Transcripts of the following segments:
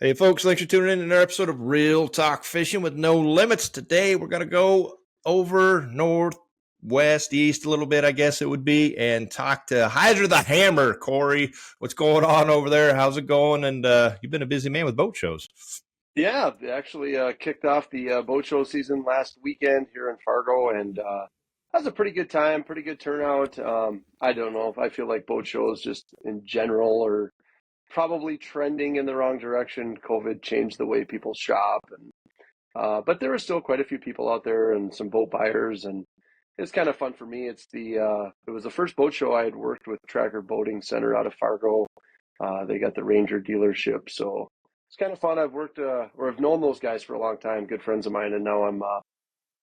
Hey, folks, thanks for tuning in to another episode of Real Talk Fishing with No Limits. Today, we're going to go over north, west, east a little bit, I guess it would be, and talk to Heiser the Hammer. Corey, what's going on over there? How's it going? And you've been a busy man with boat shows. Yeah, they actually kicked off the boat show season last weekend here in Fargo, and that was a pretty good time, pretty good turnout. I don't know if I feel like boat shows just in general are probably trending in the wrong direction. COVID changed the way people shop, and but there were still quite a few people out there and some boat buyers, and it's kind of fun for me. It was the first boat show I had worked with Tracker Boating Center out of Fargo. They got the Ranger dealership, so it's kind of fun. I've worked or I've known those guys for a long time, good friends of mine, and now I'm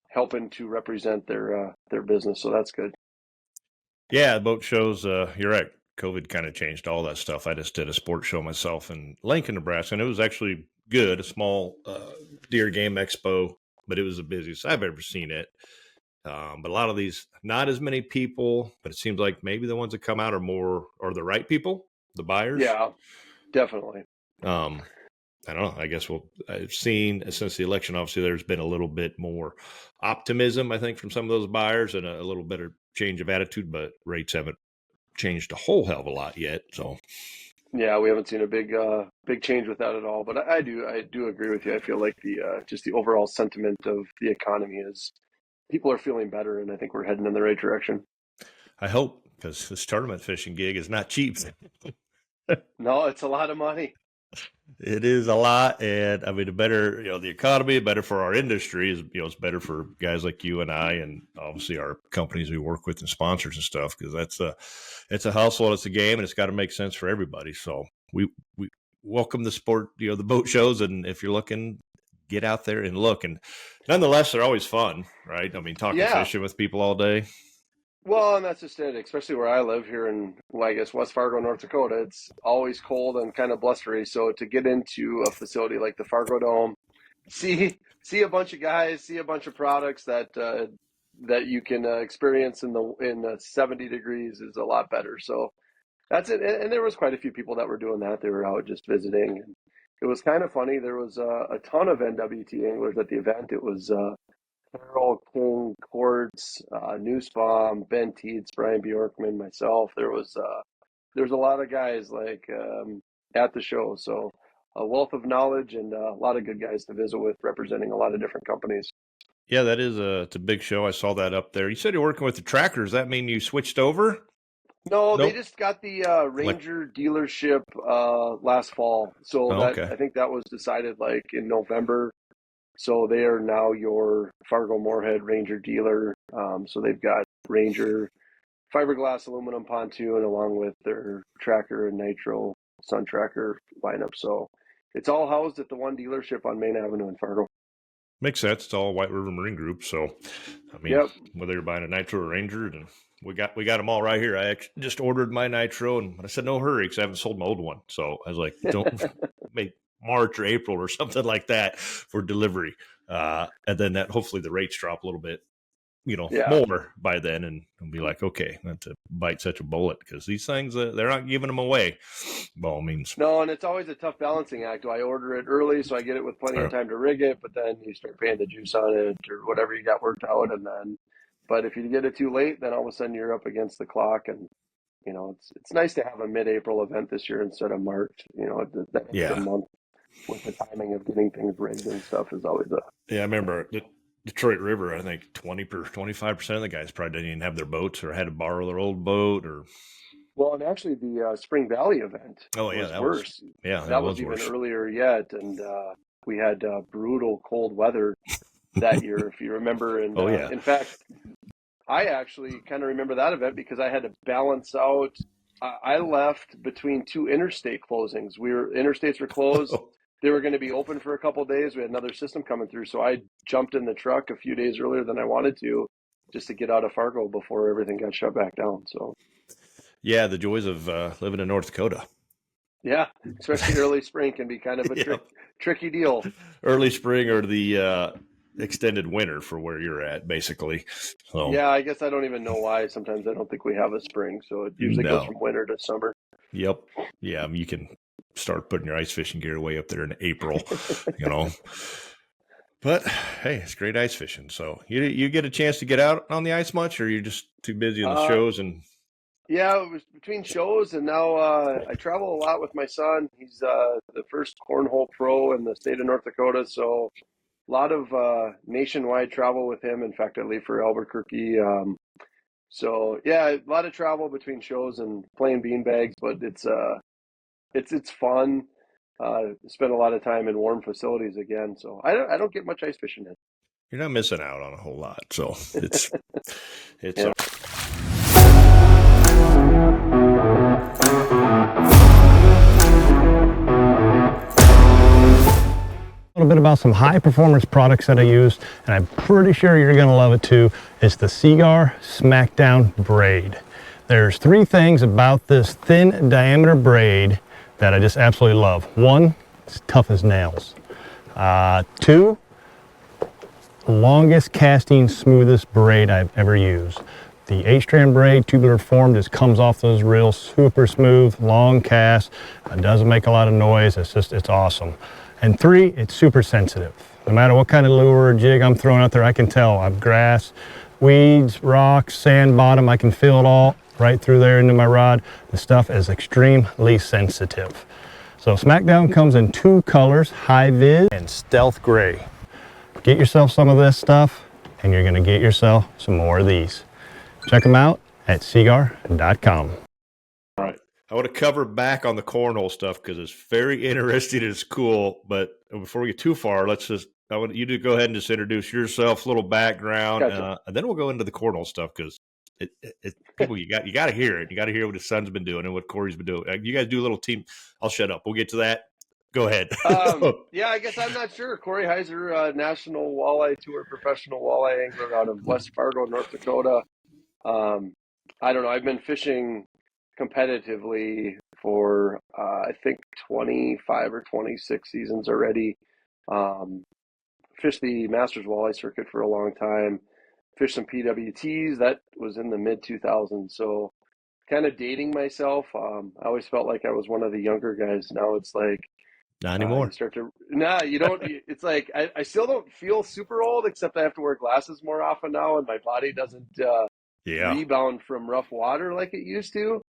helping to represent their business, so that's good. Yeah, boat shows, you're right. COVID kind of changed all that stuff. I just did a sports show myself in Lincoln, Nebraska, and it was actually good, a small deer game expo, but it was the busiest I've ever seen it. But a lot of these, not as many people, but it seems like maybe the ones that come out are the right people, the buyers. Yeah, definitely. I don't know. I guess I've seen since the election, obviously, there's been a little bit more optimism, I think, from some of those buyers and a little better change of attitude, but rates haven't changed a whole hell of a lot yet. So, yeah, we haven't seen a big change with that at all. But I do agree with you. I feel like just the overall sentiment of the economy is people are feeling better, and I think we're heading in the right direction. I hope, because this tournament fishing gig is not cheap. No, it's a lot of money. It is a lot, and I mean, the better, the economy, better for our industry is, it's better for guys like you and I, and obviously our companies we work with and sponsors and stuff, because it's a hustle, it's a game, and it's got to make sense for everybody. So we welcome the sport, the boat shows, and if you're looking, get out there and look. And nonetheless, they're always fun, right? I mean, talking fishing with people all day. Well, and that's just it, especially where I live here in, I guess, West Fargo, North Dakota. It's always cold and kind of blustery. So to get into a facility like the Fargo Dome, see a bunch of guys, see a bunch of products that you can experience in 70 degrees is a lot better. So that's it. And there was quite a few people that were doing that. They were out just visiting. And it was kind of funny. There was a ton of NWT anglers at the event. It was Carol, King, Quartz, Newsbaum, Ben Teets, Brian Bjorkman, myself. There's a lot of guys at the show. So a wealth of knowledge and a lot of good guys to visit with, representing a lot of different companies. Yeah, that is it's a big show. I saw that up there. You said you're working with the Tracker. Does that mean you switched over? No, They just got the Ranger dealership last fall. So okay. I think that was decided like in November. So they are now your Fargo Moorhead Ranger dealer. So they've got Ranger fiberglass aluminum pontoon along with their Tracker and Nitro Sun Tracker lineup. So it's all housed at the one dealership on Main Avenue in Fargo. Makes sense. It's all White River Marine Group. So, I mean, whether you're buying a Nitro or Ranger, and we got them all right here. I actually just ordered my Nitro, and I said no hurry because I haven't sold my old one. So I was like, don't make March or April or something like that for delivery. And then that hopefully the rates drop a little bit, more by then, and be like, okay, not to bite such a bullet, because these things, they're not giving them away by all means. No, and it's always a tough balancing act. Do I order it early so I get it with plenty of time to rig it, but then you start paying the juice on it or whatever you got worked out, but if you get it too late, then all of a sudden you're up against the clock. And it's nice to have a mid-April event this year instead of March. That extra month with the timing of getting things rigged and stuff is always I remember Detroit River, I think 25% of the guys probably didn't even have their boats or had to borrow their old boat or. Well, and actually the Spring Valley event was worse. That was even earlier yet. And we had brutal cold weather that year, if you remember. And in fact, I actually kind of remember that event because I had to balance out. I left between two interstate closings. Interstates were closed. They were going to be open for a couple of days. We had another system coming through. So I jumped in the truck a few days earlier than I wanted to just to get out of Fargo before everything got shut back down. So, yeah, the joys of living in North Dakota. Yeah, especially early spring can be kind of a tricky deal. Early spring or the extended winter for where you're at, basically. So. Yeah, I guess I don't even know why. Sometimes I don't think we have a spring. So it usually goes from winter to summer. Yep. Yeah, you can start putting your ice fishing gear away up there in April, you know. But hey, it's great ice fishing. So you get a chance to get out on the ice much, or you're just too busy in the shows? And yeah, it was between shows, and now I travel a lot with my son. He's the first cornhole pro in the state of North Dakota, so a lot of nationwide travel with him. In fact, I leave for Albuquerque. So yeah, a lot of travel between shows and playing beanbags, but it's fun. Spend a lot of time in warm facilities again, so I don't get much ice fishing in. you're not missing out on a whole lot. So it's Yeah. A little bit about some high performance products that I use, and I'm pretty sure you're going to love it too. It's the Seaguar Smackdown braid. There's 3 things about this thin diameter braid that I just absolutely love. 1, it's tough as nails. 2, longest casting, smoothest braid I've ever used. The 8-strand braid, tubular form, just comes off those reels, super smooth, long cast. It doesn't make a lot of noise. It's awesome. And 3, it's super sensitive. No matter what kind of lure or jig I'm throwing out there, I can tell. I've grass, weeds, rocks, sand bottom. I can feel it all right through there into my rod. The stuff is extremely sensitive. So Smackdown comes in 2 colors, high vis and stealth gray. Get yourself some of this stuff, and you're gonna get yourself some more of these. Check them out at seaguar.com. all right. I want to cover back on the cornhole stuff because it's very interesting and it's cool. But before we get too far, I want you to go ahead and just introduce yourself, a little background, Gotcha. and then we'll go into the cornhole stuff because people you got to hear it. You got to hear what his son's been doing and what Corey's been doing. You guys do a little team. I'll shut up. We'll get to that. Go ahead. Yeah, I guess I'm not sure. Corey Heiser, National Walleye Tour professional walleye angler out of West Fargo, North Dakota. I don't know. I've been fishing competitively for I think 25 or 26 seasons already. Fished the Masters Walleye circuit for a long time. Fished some PWTs. That was in the mid 2000s. So kind of dating myself. I always felt like I was one of the younger guys. Now it's like Not anymore. you start to you don't. It's like I still don't feel super old, except I have to wear glasses more often now, and my body doesn't rebound from rough water like it used to.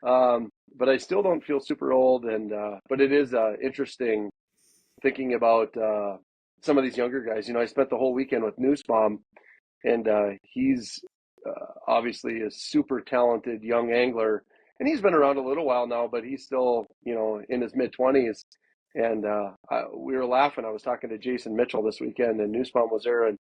But I still don't feel super old, and but it is interesting thinking about some of these younger guys. You know, I spent the whole weekend with Newsbaum, and he's obviously a super talented young angler, and he's been around a little while now, but he's still, you know, in his mid-20s. And we were laughing. I was talking to Jason Mitchell this weekend, and Newsbaum was there, and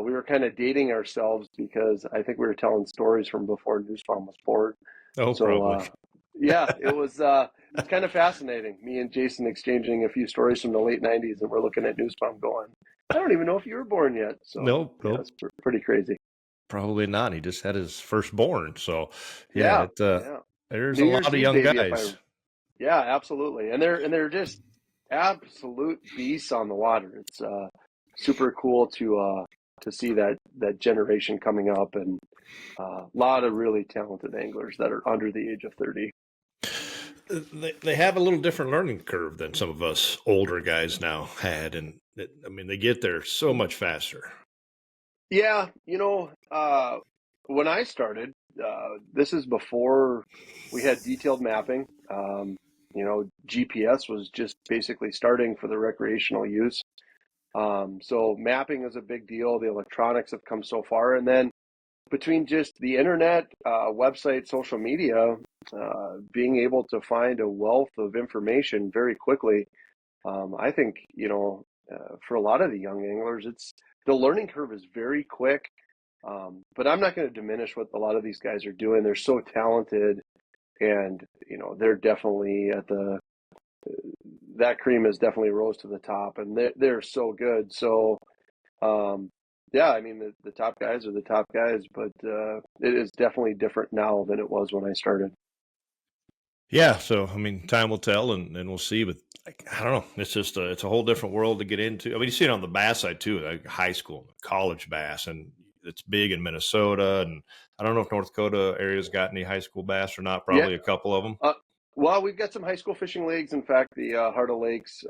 we were kind of dating ourselves because I think we were telling stories from before Newsbaum was born. Oh, So probably. yeah, it's kind of fascinating. Me and Jason exchanging a few stories from the late '90s, and we're looking at Newsbaum going, I don't even know if you were born yet. So Nope. yeah, it's pretty crazy. Probably not. He just had his firstborn. So Yeah, yeah. there's New a Year's lot of Eve young baby, guys. yeah, absolutely. And they're just absolute beasts on the water. It's super cool to see that generation coming up, and a lot of really talented anglers that are under the age of 30. They have a little different learning curve than some of us older guys now had, and they get there so much faster. Yeah, you know, when I started, this is before we had detailed mapping. You know, GPS was just basically starting for the recreational use. So mapping is a big deal. The electronics have come so far, and then between just the internet, website, social media, being able to find a wealth of information very quickly, I think, you know, for a lot of the young anglers, the learning curve is very quick. But I'm not going to diminish what a lot of these guys are doing. They're so talented, and you know, they're definitely that cream has definitely rose to the top, and they're so good. So yeah, I mean, the top guys are the top guys, but it is definitely different now than it was when I started. Yeah. So time will tell, and we'll see. But I don't know. It's just it's a whole different world to get into. You see it on the bass side too, like high school, college bass, and it's big in Minnesota. And I don't know if North Dakota area's got any high school bass or not. Yeah, Probably a couple of them. Well, we've got some high school fishing leagues. In fact, the Heart of Lakes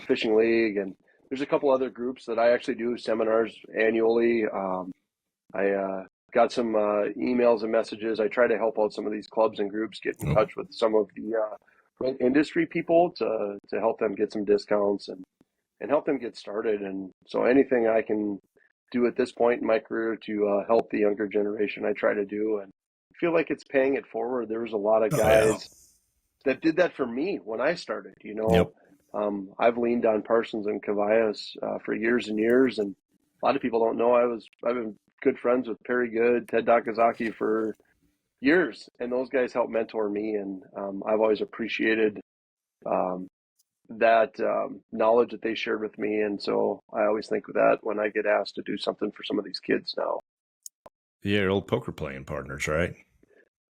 Fishing League, and there's a couple other groups that I actually do seminars annually. I got some emails and messages. I try to help out some of these clubs and groups, get in touch with some of the industry people to help them get some discounts and help them get started. And so anything I can do at this point in my career to help the younger generation, I try to do, and I feel like it's paying it forward. There was a lot of guys that did that for me when I started, you know. Yep. I've leaned on Parsons and Cavallas for years and years, and a lot of people don't know I've been good friends with Perry Good, Ted Takazaki for years, and those guys helped mentor me, and I've always appreciated that knowledge that they shared with me, and so I always think of that when I get asked to do something for some of these kids now. Yeah, old poker playing partners, right?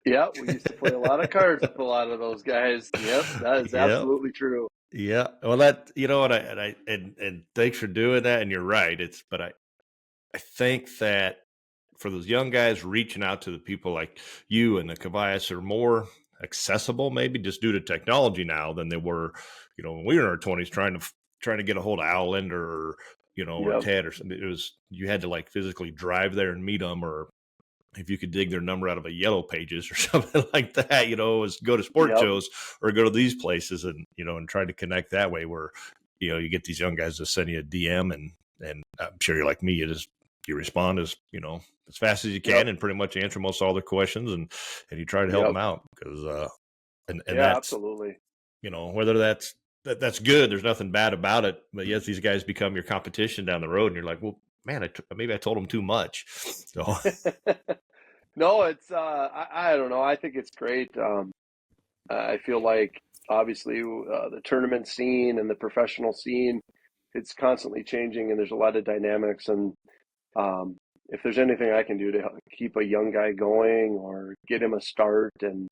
Yeah, we used to play a lot of cards with a lot of those guys. Yep, that is absolutely true. Yeah. Well, that, you know, and thanks for doing that. And you're right. But I think that for those young guys, reaching out to the people like you and the Cavallas are more accessible, maybe just due to technology now than they were, you know, when we were in our 20s trying to get a hold of Owland or, you know, or Ted or something. You had to like physically drive there and meet them, or if you could dig their number out of a Yellow Pages or something like that, you know, is go to sport shows or go to these places and, you know, and try to connect that way, where, you know, you get these young guys to send you a DM and I'm sure you're like me, you respond as, you know, as fast as you can and pretty much answer most all their questions, and you try to help them out, because and that's absolutely, you know, whether that's good, there's nothing bad about it, but yes, these guys become your competition down the road and you're like, well, man, maybe I told them too much. So no, it's I don't know, I think it's great. I feel like obviously the tournament scene and the professional scene, it's constantly changing, and there's a lot of dynamics, and if there's anything I can do to keep a young guy going or get him a start and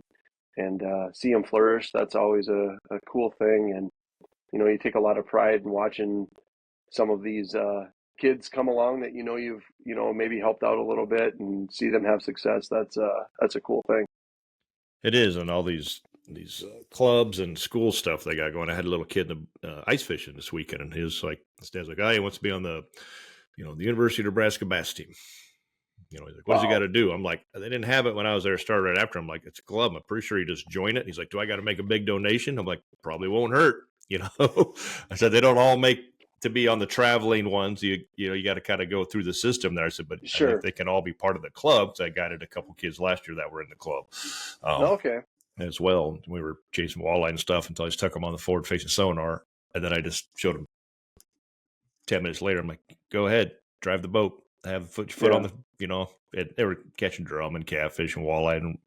see him flourish, that's always a cool thing. And you know, you take a lot of pride in watching some of these kids come along that you've maybe helped out a little bit, and see them have success. That's a cool thing. It is, and all these clubs and school stuff they got going. I had a little kid in the ice fishing this weekend, and his dad's like, oh, he wants to be on the, you know, the University of Nebraska bass team. You know, he's like, what does he got to do? I'm like, they didn't have it when I was there. Started right after. I'm like, it's a club. I'm pretty sure he just joined it. He's like, do I got to make a big donation? I'm like, probably won't hurt. You know, I said, they don't all make to be on the traveling ones. You got to kind of go through the system there. I said, but sure, I think they can all be part of the club. So I guided a couple kids last year that were in the club. Okay. As well. We were chasing walleye and stuff until I stuck them on the forward facing sonar. And then I just showed them 10 minutes later. I'm like, go ahead, drive the boat, have a foot on the, you know, they were catching drum and catfish and walleye, and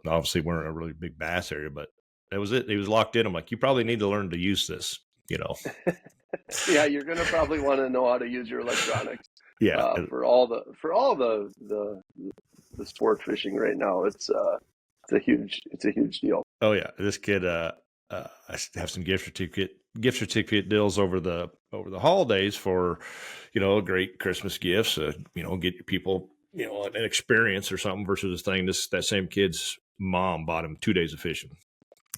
obviously weren't a really big bass area, but that was it. He was locked in. I'm like, you probably need to learn to use this, you know. Yeah, you're going to probably want to know how to use your electronics. Yeah. For all the sport fishing right now, it's a huge deal. Oh yeah, this kid. I have some gift certificate deals over the holidays for, you know, great Christmas gifts. You know, get your people, you know, an experience or something versus this thing. That same kid's mom bought him 2 days of fishing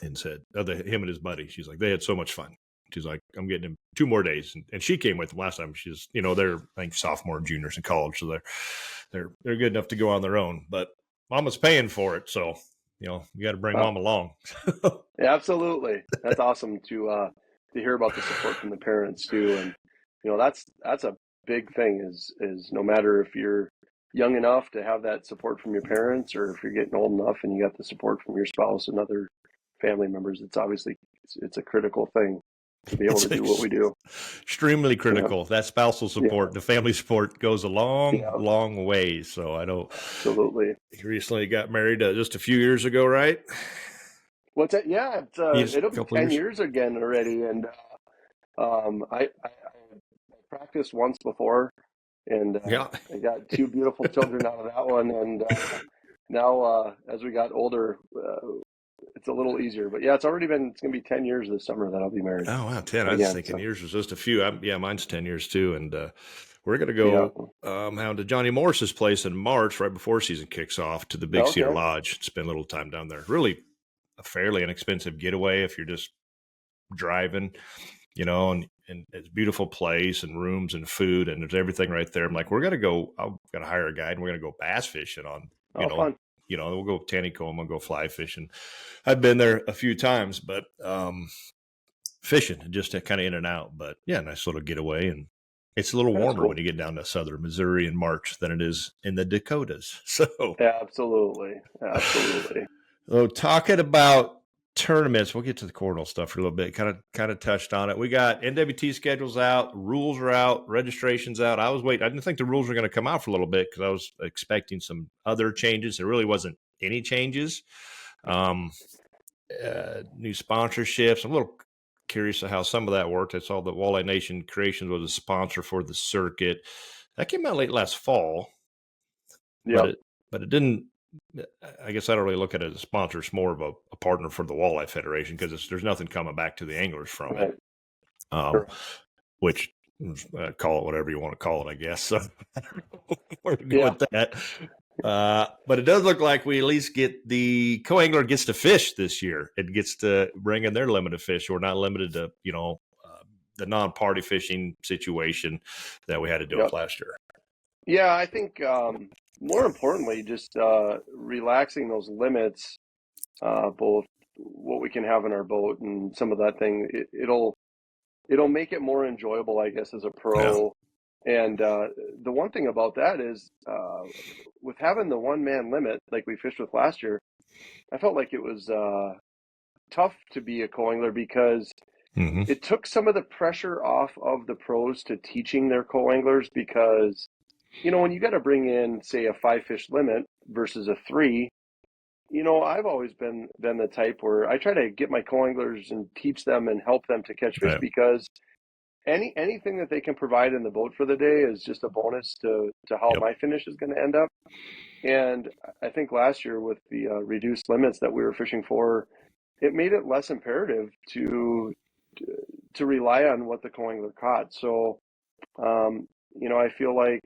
and said, him and his buddy. She's like, they had so much fun. She's like, I'm getting him 2 more days, and she came with him last time. She's, you know, they're I think sophomore and juniors in college, so they're good enough to go on their own. But Mama's paying for it, so you know, you got to bring Mom along. Yeah, absolutely. That's awesome to hear about the support from the parents too. And, you know, that's a big thing is no matter if you're young enough to have that support from your parents, or if you're getting old enough and you got the support from your spouse and other family members, it's obviously, it's a critical thing to be able to do what we do. Extremely critical. Yeah. That spousal support, the family support goes a long way. So I know. Absolutely. You recently got married just a few years ago, right? What's that? Yeah, it'll be 10 years again already. And I practiced once before, and I got 2 beautiful children out of that one. And now as we got older, it's a little easier, but yeah, it's going to be 10 years this summer that I'll be married. Oh, wow. 10. I was thinking years was just a few. Mine's 10 years too. And we're going to go down to Johnny Morris's place in March, right before season kicks off, to the Big Cedar Lodge. Spend a little time down there. Really a fairly inexpensive getaway if you're just driving, and it's a beautiful place and rooms and food and there's everything right there. I'm like, I'm gonna hire a guide and we're gonna go bass fishing on, Fun. We'll go Taneycombe, we'll go fly fishing. I've been there a few times, but fishing just kind of in and out. But yeah, nice little getaway, and it's a little warmer when you get down to southern Missouri in March than it is in the Dakotas. So Absolutely. So talking about tournaments, we'll get to the Cornhole stuff for a little bit. Kind of touched on it. We got NWT schedules out, rules are out, registrations out. I was waiting. I didn't think the rules were going to come out for a little bit because I was expecting some other changes. There really wasn't any changes. New sponsorships. I'm a little curious of how some of that worked. I saw that Walleye Nation Creations was a sponsor for the circuit. That came out late last fall. Yeah, but it didn't. I guess I don't really look at it as a sponsor. It's more of a partner for the Walleye Federation because there's nothing coming back to the anglers from it. Sure. Which call it whatever you want to call it, I guess. So where to go with that. But it does look like we at least get the co-angler gets to fish this year. It gets to bring in their limited fish. We're not limited to, the non-party fishing situation that we had to do up last year. Yeah, I think more importantly, just relaxing those limits, both what we can have in our boat and some of that thing. It'll make it more enjoyable, I guess, as a pro. Yeah. And the one thing about that is with having the one-man limit like we fished with last year, I felt like it was tough to be a co-angler because it took some of the pressure off of the pros to teaching their co-anglers because, when you got to bring in, say, a 5-fish limit versus a 3, I've always been the type where I try to get my co-anglers and teach them and help them to catch fish because anything that they can provide in the boat for the day is just a bonus to how my finish is going to end up. And I think last year with the reduced limits that we were fishing for, it made it less imperative to rely on what the co-angler caught. So, I feel like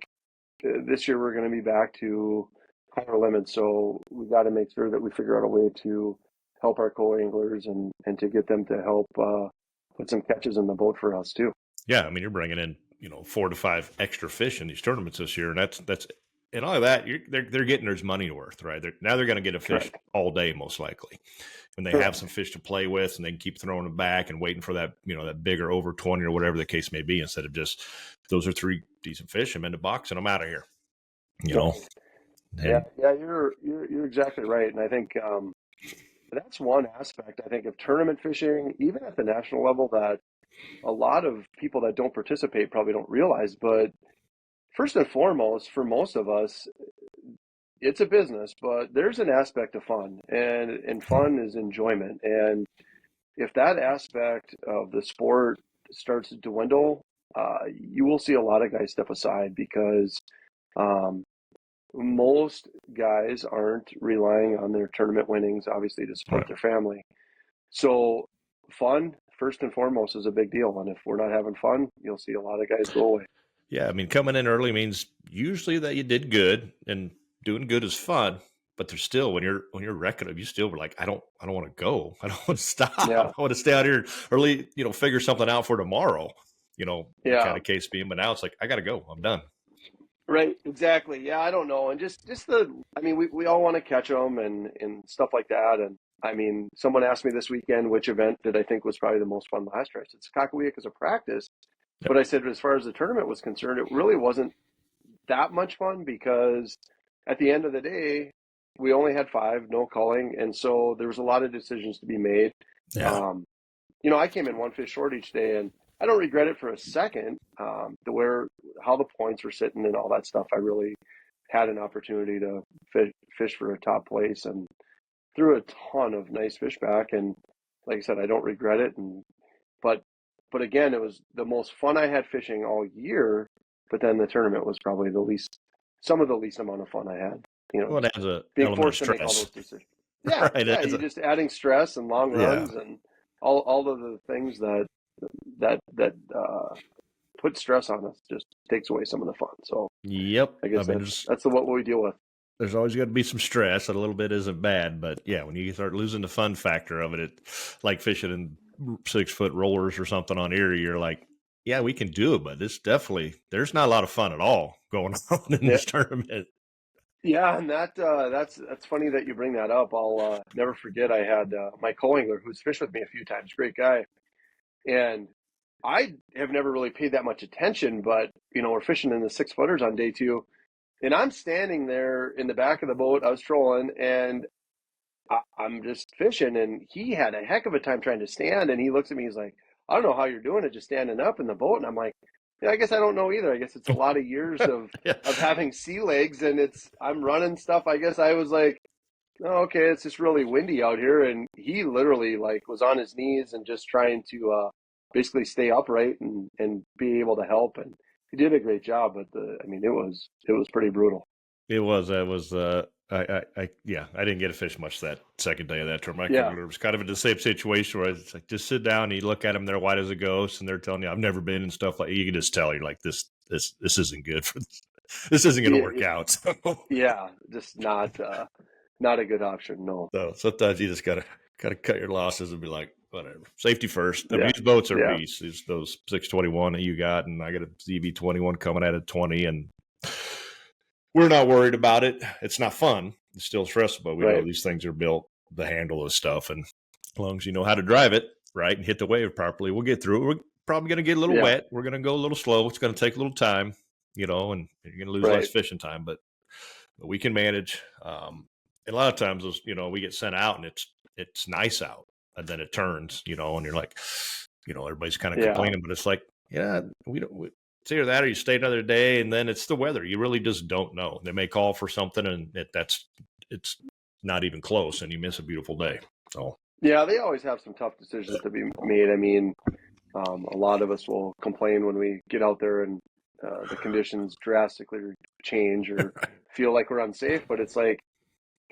this year we're going to be back to higher limits. So we got to make sure that we figure out a way to help our co-anglers and to get them to help put some catches in the boat for us too. Yeah, I mean, you're bringing in 4 to 5 extra fish in these tournaments this year, and that's and all of that. They're getting their money worth, right? Now they're going to get a fish all day most likely, when they have some fish to play with, and they can keep throwing them back and waiting for that that bigger over 20 or whatever the case may be, instead of just those are 3 decent fish. I'm in the box and I'm out of here. Yeah, you're exactly right, and I think that's one aspect. I think of tournament fishing, even at the national level, that a lot of people that don't participate probably don't realize. But first and foremost, for most of us, it's a business, but there's an aspect of fun, and fun is enjoyment. And if that aspect of the sport starts to dwindle, you will see a lot of guys step aside because most guys aren't relying on their tournament winnings, obviously, to support their family. So fun, first and foremost, is a big deal. And if we're not having fun, you'll see a lot of guys go away. Yeah, I mean, coming in early means usually that you did good, and doing good is fun. But there's still, when you're wrecking them, you still were like, I don't want to go. I don't want to stop. I want to stay out here early, figure something out for tomorrow. Kind of case being. But now it's like, I got to go. I'm done. Right, exactly. Yeah, I don't know. And just we all want to catch them and stuff like that. And I mean, someone asked me this weekend which event did I think was probably the most fun last year. I said Skakawea as a practice. Yep. But I said, as far as the tournament was concerned, it really wasn't that much fun because at the end of the day, we only had 5, no culling. And so there was a lot of decisions to be made. Yeah. I came in 1 fish short each day, and I don't regret it for a second. How the points were sitting and all that stuff, I really had an opportunity to fish for a top place and threw a ton of nice fish back. And like I said, I don't regret it. But again, it was the most fun I had fishing all year. But then the tournament was probably the least amount of fun I had. Well, it adds a being forced to make all those decisions. Yeah, right, you're just adding stress and long runs and all of the things that put stress on us, just takes away some of the fun. So yep, I guess that's what we deal with. there's always got to be some stress. A little bit isn't bad, but yeah, when you start losing the fun factor of it, it's like fishing in 6-foot rollers or something on Erie. You're like, yeah, we can do it, but there's not a lot of fun at all going on in this tournament. Yeah, and that's funny that you bring that up. I'll never forget. I had my co-angler who's fished with me a few times, great guy, and I have never really paid that much attention. But we're fishing in the 6-footers on day 2, and I'm standing there in the back of the boat. I was trolling, and I'm just fishing, and he had a heck of a time trying to stand. And he looks at me, he's like, "I don't know how you're doing it, just standing up in the boat." And I'm like, yeah, I guess I don't know either. I guess it's a lot of years of having sea legs, and I'm running stuff. I guess I was like, oh, okay, it's just really windy out here. And he literally was on his knees and just trying to basically stay upright and be able to help. And he did a great job. But it was pretty brutal. It was. I didn't get to fish much that second day of that tournament. It was kind of the same situation where it's like, just sit down and you look at them, they're white as a ghost, and they're telling you, I've never been and stuff like. You can just tell you're like, this isn't good for this isn't going to work out. So. Yeah, just not a good option. No. So sometimes you just gotta cut your losses and be like, whatever, safety first. I mean, these boats are beasts. Those 621 that you got, and I got a ZV21 coming out at 20, and we're not worried about it. It's not fun. It's still stressful, but we know these things are built to handle this stuff. And as long as you know how to drive it right and hit the wave properly, we'll get through it. We're probably going to get a little wet. We're going to go a little slow. It's going to take a little time, and you're going to lose less fishing time, but we can manage. And a lot of times those, we get sent out and it's nice out, and then it turns, and you're like, everybody's kind of complaining, but it's like, it's either that or you stay another day, and then it's the weather. You really just don't know. They may call for something, and it's not even close, and you miss a beautiful day. So yeah, they always have some tough decisions to be made. I mean, a lot of us will complain when we get out there and the conditions drastically change or feel like we're unsafe. But it's like,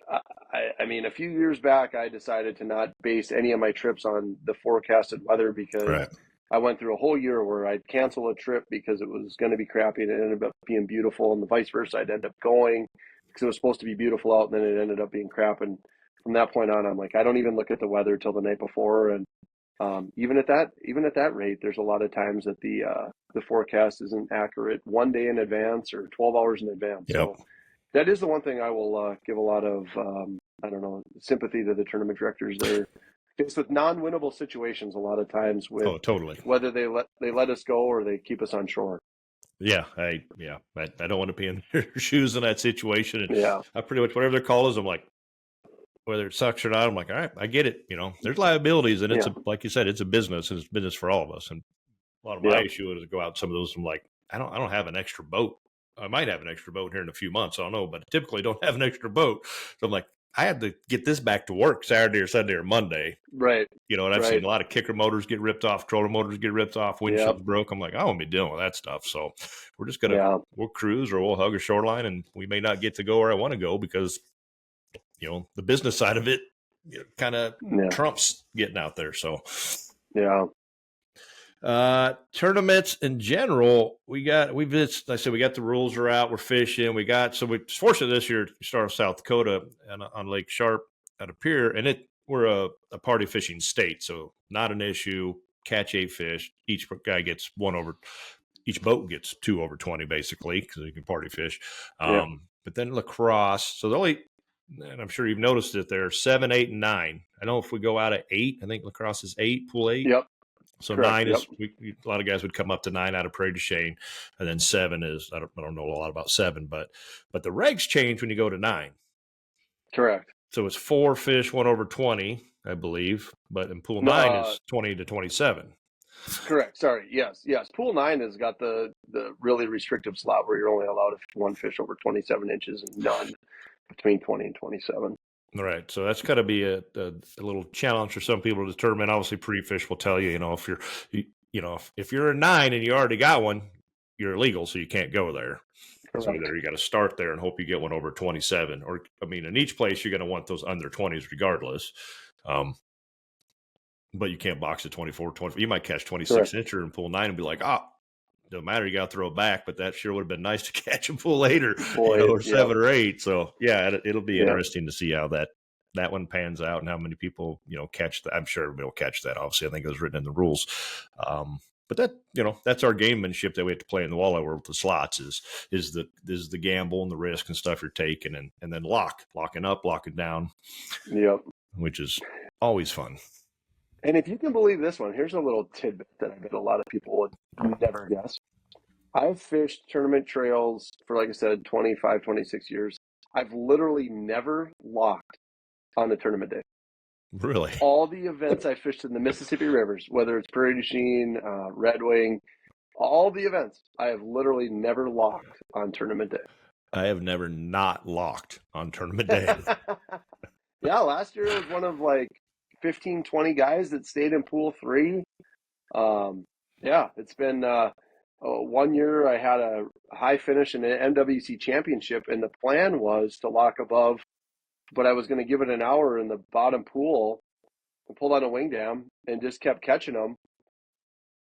I mean, a few years back, I decided to not base any of my trips on the forecasted weather because I went through a whole year where I'd cancel a trip because it was going to be crappy and it ended up being beautiful, and the vice versa. I'd end up going because it was supposed to be beautiful out, and then it ended up being crap. And from that point on, I'm like, I don't even look at the weather till the night before. And even at that rate, there's a lot of times that the forecast isn't accurate 1 day in advance or 12 hours in advance. Yep. So that is the one thing I will give a lot of sympathy to the tournament directors. They're faced with non-winnable situations a lot of times with whether they let us go or they keep us on shore. Yeah, I don't want to be in their shoes in that situation. And I pretty much, whatever their call is, I'm like, whether it sucks or not, I'm like, all right, I get it. There's liabilities, and it's like you said, it's a business, and it's business for all of us. And a lot of my issue is to go out some of those. I'm like, I don't have an extra boat. I might have an extra boat here in a few months. I don't know, but I typically don't have an extra boat. So I'm like, I had to get this back to work Saturday or Sunday or Monday. Right. And I've seen a lot of kicker motors get ripped off, trolling motors get ripped off, windshields broke. I'm like, I won't be dealing with that stuff. So we're just going to, we'll cruise or we'll hug a shoreline, and we may not get to go where I want to go because, the business side of it kind of trumps getting out there. So, tournaments in general, we got the rules are out. We're fishing. We're fortunate this year to start with South Dakota and on Lake Sharp at a pier, and we're a party fishing state, so not an issue. Catch 8 fish. Each guy gets each boat gets 2 over 20 basically because you can party fish. But then lacrosse, so the only, and I'm sure you've noticed it there, 7, 8, and 9. I know if we go out at 8, I think lacrosse is 8, pool 8. Yep. So correct, 9 is a lot of guys would come up to 9 out of Prairie du Chien, and then 7 is I don't know a lot about 7, but the regs change when you go to 9. Correct. So it's 4 fish, 1 over 20, I believe, but in pool 9 is 20 to 27. Correct. Sorry. Yes. Pool 9 has got the really restrictive slot where you're only allowed 1 fish over 27 inches and none between 20 and 27. Right. So that's got to be a little challenge for some people to determine. Obviously, pre-fish will tell you, if you're a 9 and you already got one, you're illegal, so you can't go there. Correct. So either you got to start there and hope you get one over 27, or in each place you're going to want those under 20s regardless. But you can't box at 24, 20. You might catch 26 incher in pool 9 and be like, don't matter. You got to throw it back, but that sure would have been nice to catch a bull later, Boy, or 7 or 8. So yeah, it'll be Yeah. interesting to see how that one pans out and how many people, catch that. I'm sure everybody will catch that. Obviously, I think it was written in the rules. But that, that's our gamemanship that we have to play in the walleye world with the slots is the gamble and the risk and stuff you're taking, and then locking up, locking down, Yep. which is always fun. And if you can believe this one, here's a little tidbit that I bet a lot of people would never guess. I've fished tournament trails for, like I said, 25, 26 years. I've literally never locked on a tournament day. Really? All the events I fished in the Mississippi rivers, whether it's Prairie du Chien, Red Wing, all the events, I have literally never locked on tournament day. I have never not locked on tournament day. Yeah, last year it was one of like 15, 20 guys that stayed in pool 3. Yeah, it's been 1 year I had a high finish in an MWC championship, and the plan was to lock above, but I was going to give it an hour in the bottom pool and pulled on a wing dam and just kept catching them.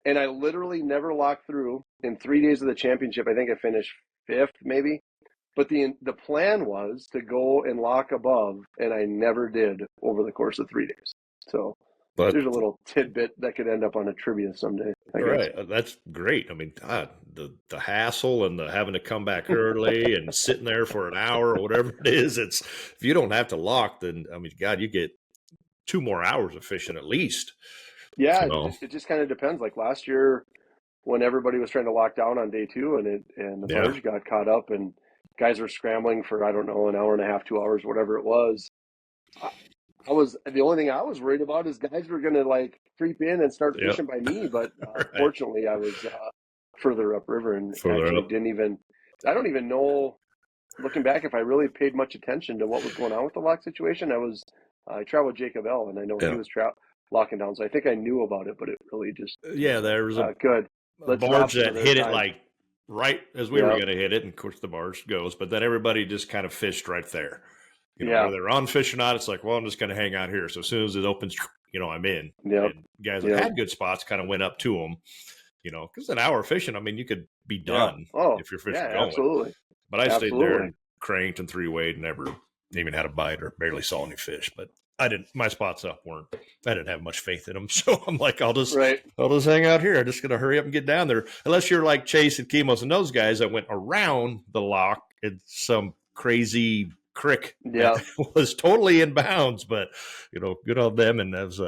And I literally never locked through. In 3 days of the championship, I think I finished 5th maybe. But the plan was to go and lock above, and I never did over the course of 3 days. So there's a little tidbit that could end up on a trivia someday. Right. That's great. I mean, God, the hassle and the having to come back early and sitting there for an hour or whatever it is. If you don't have to lock, then, I mean, God, you get 2 more hours of fishing at least. Yeah, So. it just kind of depends. Like last year when everybody was trying to lock down on day 2 and the barge got caught up and guys were scrambling for, I don't know, an hour and a half, 2 hours, whatever it was. The only thing I was worried about is guys were going to like creep in and start fishing by me. But Right. Fortunately I was further upriver and I don't even know, looking back, if I really paid much attention to what was going on with the lock situation. I traveled with Jacob L, and I know he was locking down. So I think I knew about it, but it really just, there was a good. barge that hit it like right as we were going to hit it. And of course the barge goes, but then everybody just kind of fished right there. Whether they're on fish or not, it's like, well, I'm just going to hang out here. So as soon as it opens, I'm in. Yep. And guys that had good spots kind of went up to them, because an hour fishing, I mean, you could be done if you're fishing going. Absolutely. But I stayed there and cranked and 3-weighed, never even had a bite or barely saw any fish. But my spots up I didn't have much faith in them. So I'm like, I'll just hang out here. I'm just going to hurry up and get down there. Unless you're like Chase and Kimos and those guys that went around the lock in some crazy crick that was totally in bounds, but good on them. And that was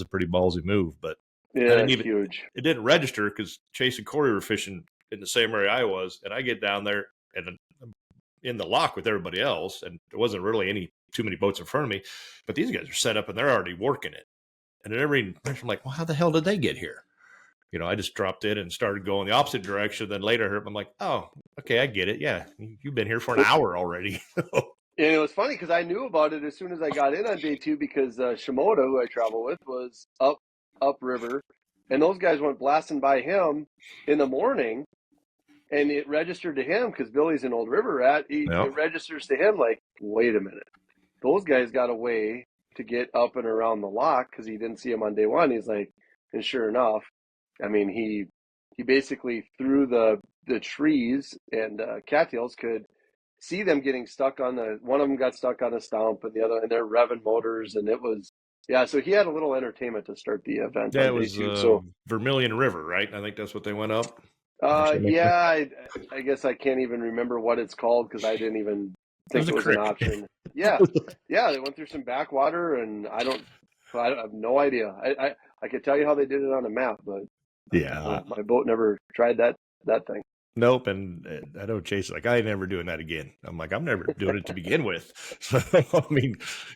a pretty ballsy move, but huge. It didn't register because Chase and Corey were fishing in the same area I was. And I get down there and I'm in the lock with everybody else. And there wasn't really too many boats in front of me, but these guys are set up and they're already working it. And I'm like, well, how the hell did they get here? I just dropped in and started going the opposite direction. Then later I'm like, oh, okay, I get it. Yeah. You've been here for an hour already. And it was funny because I knew about it as soon as I got in on day 2 because Shimoda, who I travel with, was upriver, and those guys went blasting by him in the morning, and it registered to him because Billy's an old river rat. It registers to him like, wait a minute, those guys got a way to get up and around the lock because he didn't see him on day 1. He's like, and sure enough, I mean, he basically through the trees and cattails could see them getting stuck on one of them got stuck on a stump and the other, and they're revving motors, and it was, so he had a little entertainment to start the event. That was Vermilion River, right? I think that's what they went up. I guess I can't even remember what it's called because I didn't even think it was an option. They went through some backwater, and I have no idea. I could tell you how they did it on a map, but my boat never tried that thing. Nope. And I know Chase is like, I ain't never doing that again. I'm like, I'm never doing it to begin with. So, I mean,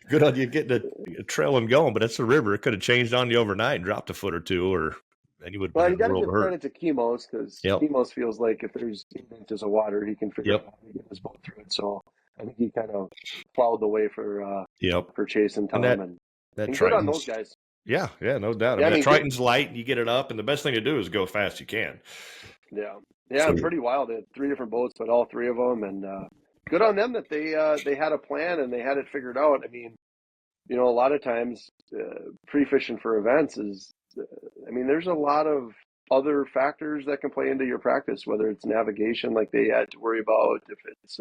good on you getting a trail and going, but it's a river. It could have changed on you overnight and dropped a foot or two, and you would. Well, you got to give credit to Kimos because Kimos feels like if there's 8 inches of water, he can figure out how to get his boat through it. So I think he kind of plowed the way for Chase and Tom. And good on those guys. Yeah, no doubt. I mean, Triton's light, you get it up, and the best thing to do is go fast as you can. Yeah, pretty wild. They had 3 different boats, but all 3 of them, and good on them that they had a plan and they had it figured out. I mean, a lot of times pre-fishing for events is, there's a lot of other factors that can play into your practice, whether it's navigation, like they had to worry about, if it's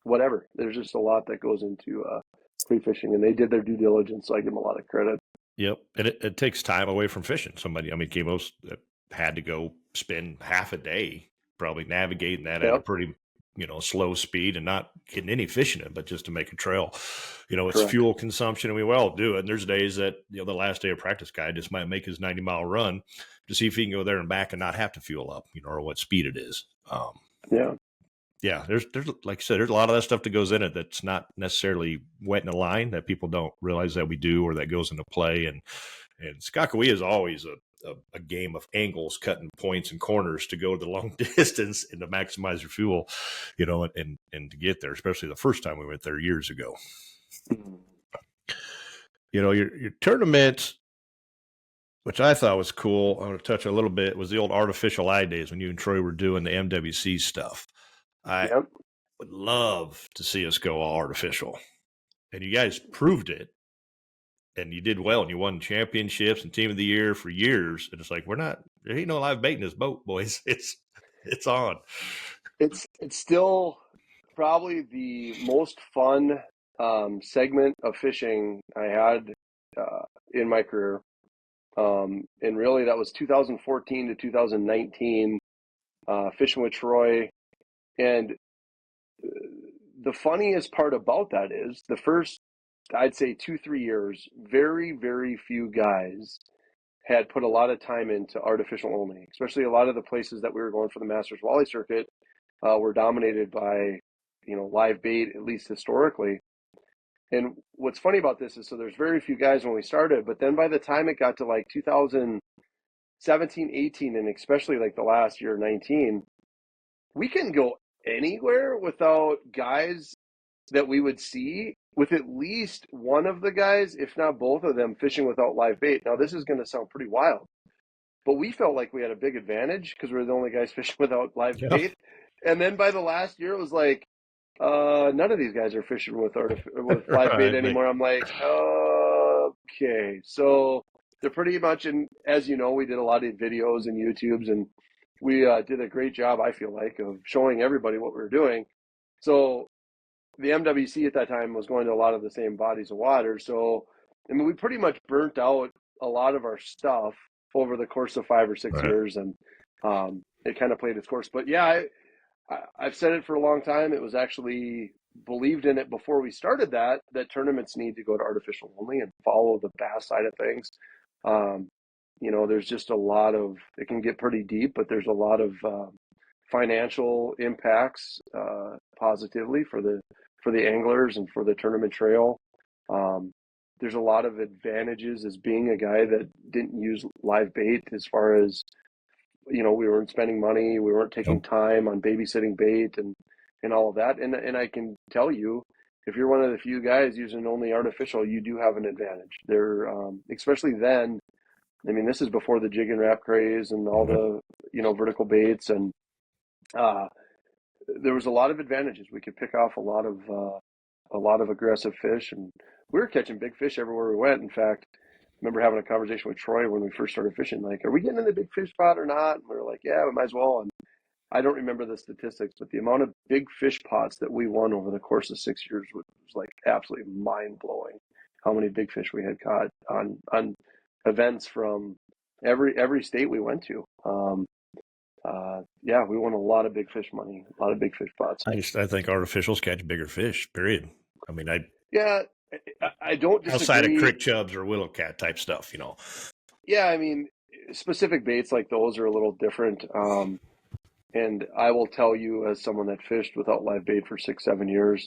whatever. There's just a lot that goes into free fishing, and they did their due diligence, so I give them a lot of credit. Yep, and it takes time away from fishing. Somebody, I mean, Kimos had to go spend half a day probably navigating that at a pretty, slow speed and not getting any fish in it, but just to make a trail. It's Correct. fuel consumption, and we all do it. And there's days that, the last day of practice guy just might make his 90-mile run to see if he can go there and back and not have to fuel up, or what speed it is. Yeah, there's like I said, there's a lot of that stuff that goes in it that's not necessarily wet in a line that people don't realize that we do, or that goes into play. And Skakawea is always a game of angles, cutting points and corners to go the long distance and to maximize your fuel, and to get there, especially the first time we went there years ago. Your tournament, which I thought was cool, I want to touch a little bit, was the old artificial eye days when you and Troy were doing the MWC stuff. I would love to see us go all artificial. And you guys proved it. And you did well. And you won championships and team of the year for years. And it's like, there ain't no live bait in this boat, boys. It's on. It's still probably the most fun segment of fishing I had in my career. And really that was 2014 to 2019, fishing with Troy. And the funniest part about that is the first, I'd say 2-3 years, very, very few guys had put a lot of time into artificial only, especially a lot of the places that we were going for the Masters Walleye circuit were dominated by, live bait, at least historically. And what's funny about this is, so there's very few guys when we started, but then by the time it got to like 2017, 18, and especially like the last year, 19, we can go anywhere without guys that we would see with at least one of the guys, if not both of them, fishing without live bait. Now, this is going to sound pretty wild, but we felt like we had a big advantage because we were the only guys fishing without live bait. And then by the last year, it was like, none of these guys are fishing with live bait anymore. I'm like, okay. So they're pretty much, and as you know, we did a lot of videos and YouTubes, and we did a great job, I feel like, of showing everybody what we were doing. So the MWC at that time was going to a lot of the same bodies of water. So, I mean, we pretty much burnt out a lot of our stuff over the course of 5 or 6 years, and it kind of played its course. But yeah, I've said it for a long time. It was actually believed in it before we started that tournaments need to go to artificial only and follow the bass side of things. There's just a lot of, it can get pretty deep, but there's a lot of financial impacts positively for the anglers and for the tournament trail. There's a lot of advantages as being a guy that didn't use live bait, as far as, we weren't spending money, we weren't taking time on babysitting bait and all of that. And I can tell you, if you're one of the few guys using only artificial, you do have an advantage. They're especially then. I mean, this is before the jig and wrap craze and all the, vertical baits. And there was a lot of advantages. We could pick off a lot of aggressive fish, and we were catching big fish everywhere we went. In fact, I remember having a conversation with Troy when we first started fishing, like, are we getting in the big fish pot or not? And we were like, yeah, we might as well. And I don't remember the statistics, but the amount of big fish pots that we won over the course of 6 years was like absolutely mind blowing. How many big fish we had caught on events from every state we went to. We won a lot of big fish money, a lot of big fish pots. I think artificials catch bigger fish, period. I mean, I don't disagree. Outside of crick chubs or willow cat type stuff, Yeah, I mean, specific baits like those are a little different. And I will tell you, as someone that fished without live bait for 6-7 years,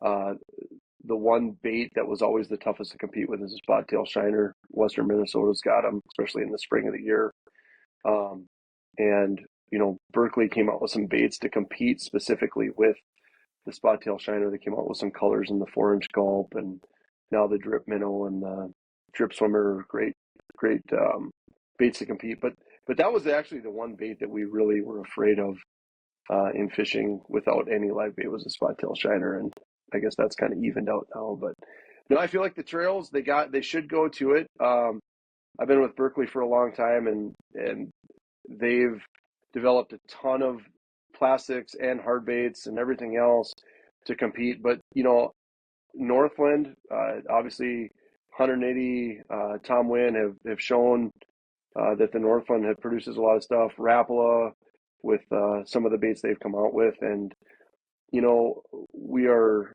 the one bait that was always the toughest to compete with is a spot tail shiner. Western Minnesota's got them, especially in the spring of the year. And Berkeley came out with some baits to compete specifically with the spot tail shiner. They came out with some colors in the 4-inch gulp, and now the drip minnow and the drip swimmer are great baits to compete. But that was actually the one bait that we really were afraid of in fishing without any live bait, was a spot tail shiner. And I guess that's kind of evened out now. But no, I feel like the trails, they should go to it. I've been with Berkeley for a long time, and they've developed a ton of plastics and hard baits and everything else to compete. But, Northland, obviously 180, Tom Wynn have shown that the Northland produces a lot of stuff. Rapala with some of the baits they've come out with. And, we are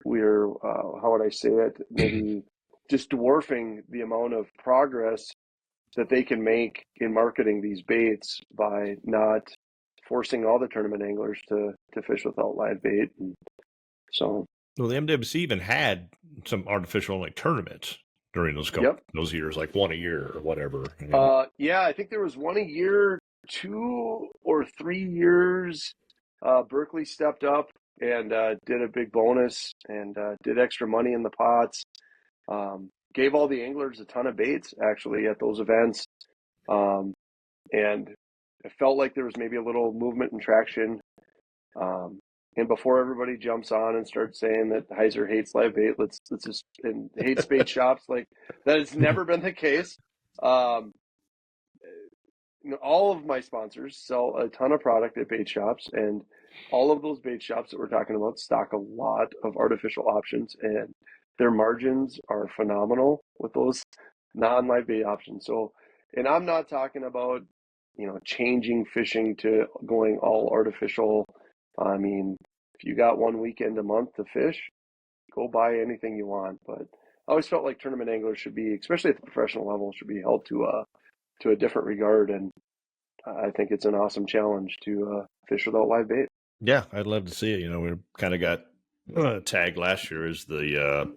how would I say it? Maybe just dwarfing the amount of progress that they can make in marketing these baits by not forcing all the tournament anglers to fish without live bait. And so, well, the MWC even had some artificial tournaments during those years, like one a year or whatever. Yeah, I think there was one a year, 2 or 3 years. Berkeley stepped up and did a big bonus and did extra money in the pots. Gave all the anglers a ton of baits actually at those events. And it felt like there was maybe a little movement and traction. And before everybody jumps on and starts saying that Heiser hates live bait, let's just, and hates bait shops, like that has never been the case. All of my sponsors sell a ton of product at bait shops, and all of those bait shops that we're talking about stock a lot of artificial options, and their margins are phenomenal with those non-live bait options. So, and I'm not talking about, changing fishing to going all artificial. I mean, if you got one weekend a month to fish, go buy anything you want. But I always felt like tournament anglers should be, especially at the professional level, should be held to a different regard. And I think it's an awesome challenge to fish without live bait. Yeah, I'd love to see it. We kind of got tagged last year as the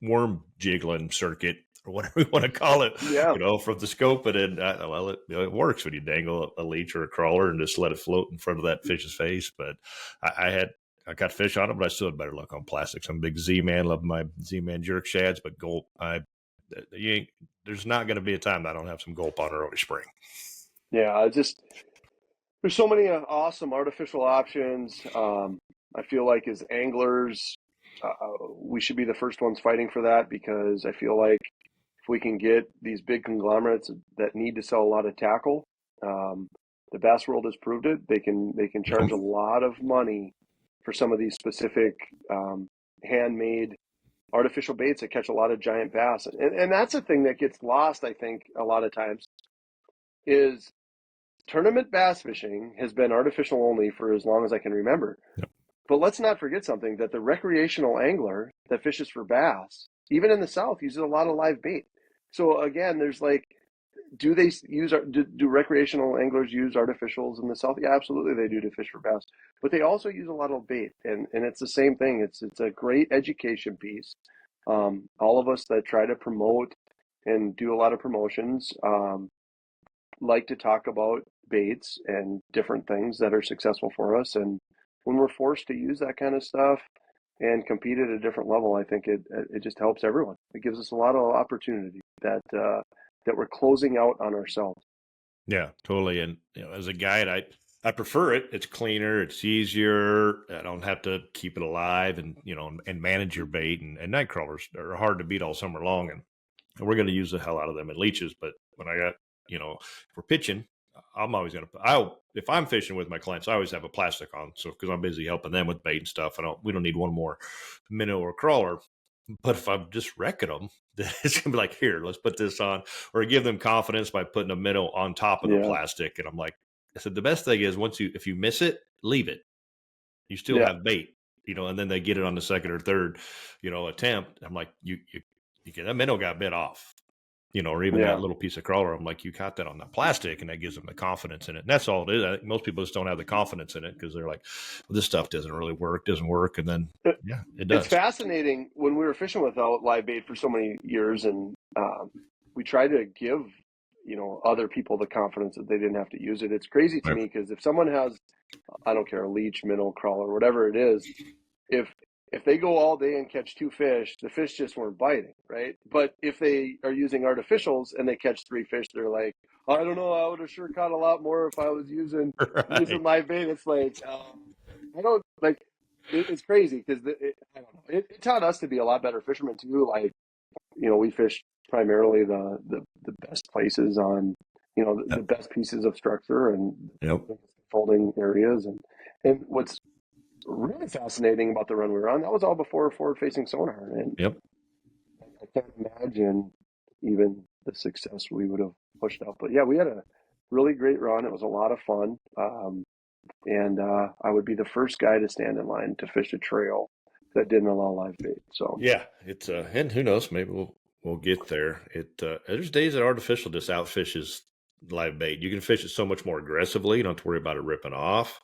worm jiggling circuit, or whatever we want to call it, from the scope. And it works when you dangle a leech or a crawler and just let it float in front of that fish's face. But I got fish on it, but I still had better luck on plastics. I'm a big Z-Man, love my Z-Man jerk shads, but gulp, there's not going to be a time that I don't have some gulp on early spring. Yeah, there's so many awesome artificial options. I feel like as anglers, we should be the first ones fighting for that, because I feel like if we can get these big conglomerates that need to sell a lot of tackle, the bass world has proved it. They can charge a lot of money for some of these specific handmade artificial baits that catch a lot of giant bass. And that's a thing that gets lost, I think, a lot of times, is tournament bass fishing has been artificial only for as long as I can remember. Yep. But let's not forget something, that the recreational angler that fishes for bass, even in the South, uses a lot of live bait. So again, there's do recreational anglers use artificials in the South? Yeah, absolutely they do to fish for bass. But they also use a lot of bait, and it's the same thing. It's a great education piece. All of us that try to promote and do a lot of promotions like to talk about baits and different things that are successful for us. And when we're forced to use that kind of stuff and compete at a different level, I think it just helps everyone. It gives us a lot of opportunity that we're closing out on ourselves. Yeah, totally. And as a guide, I prefer it. It's cleaner. It's easier. I don't have to keep it alive and and manage your bait. And night crawlers are hard to beat all summer long, and we're going to use the hell out of them at leeches. But when I got if we're pitching, I'm always going to. If I'm fishing with my clients, I always have a plastic on, so because I'm busy helping them with bait and stuff. We don't need one more minnow or crawler. But if I'm just wrecking them, it's gonna be like, here, let's put this on, or give them confidence by putting a minnow on top of the plastic. And I'm like, I said, the best thing is if you miss it, leave it. You still have bait, and then they get it on the second or third, attempt. I'm like, you get that minnow got bit off, or even that little piece of crawler. I'm like, you caught that on the plastic, and that gives them the confidence in it. And that's all it is. I think most people just don't have the confidence in it because they're like, well, this stuff doesn't work. And then, it does. It's fascinating. When we were fishing without live bait for so many years, and we tried to give, other people the confidence that they didn't have to use it. It's crazy to me because if someone has, I don't care, a leech, minnow, crawler, whatever it is, if they go all day and catch 2 fish, the fish just weren't biting, right? But if they are using artificials and they catch 3 fish, they're like, I don't know, I would have sure caught a lot more if I was using live bait. It's like, I don't like. It's crazy because I don't know. It taught us to be a lot better fishermen too. Like we fish primarily the best places on, the Yep. best pieces of structure and Yep. folding areas. And what's really fascinating about the run we were on, that was all before forward-facing sonar. And Yep. I can't imagine even the success we would have pushed out. But yeah, we had a really great run. It was a lot of fun. And I would be the first guy to stand in line to fish a trail that didn't allow live bait. So Yeah, it's and who knows, maybe we'll get there. There's days that artificial just outfishes live bait. You can fish it so much more aggressively. You don't have to worry about it ripping off,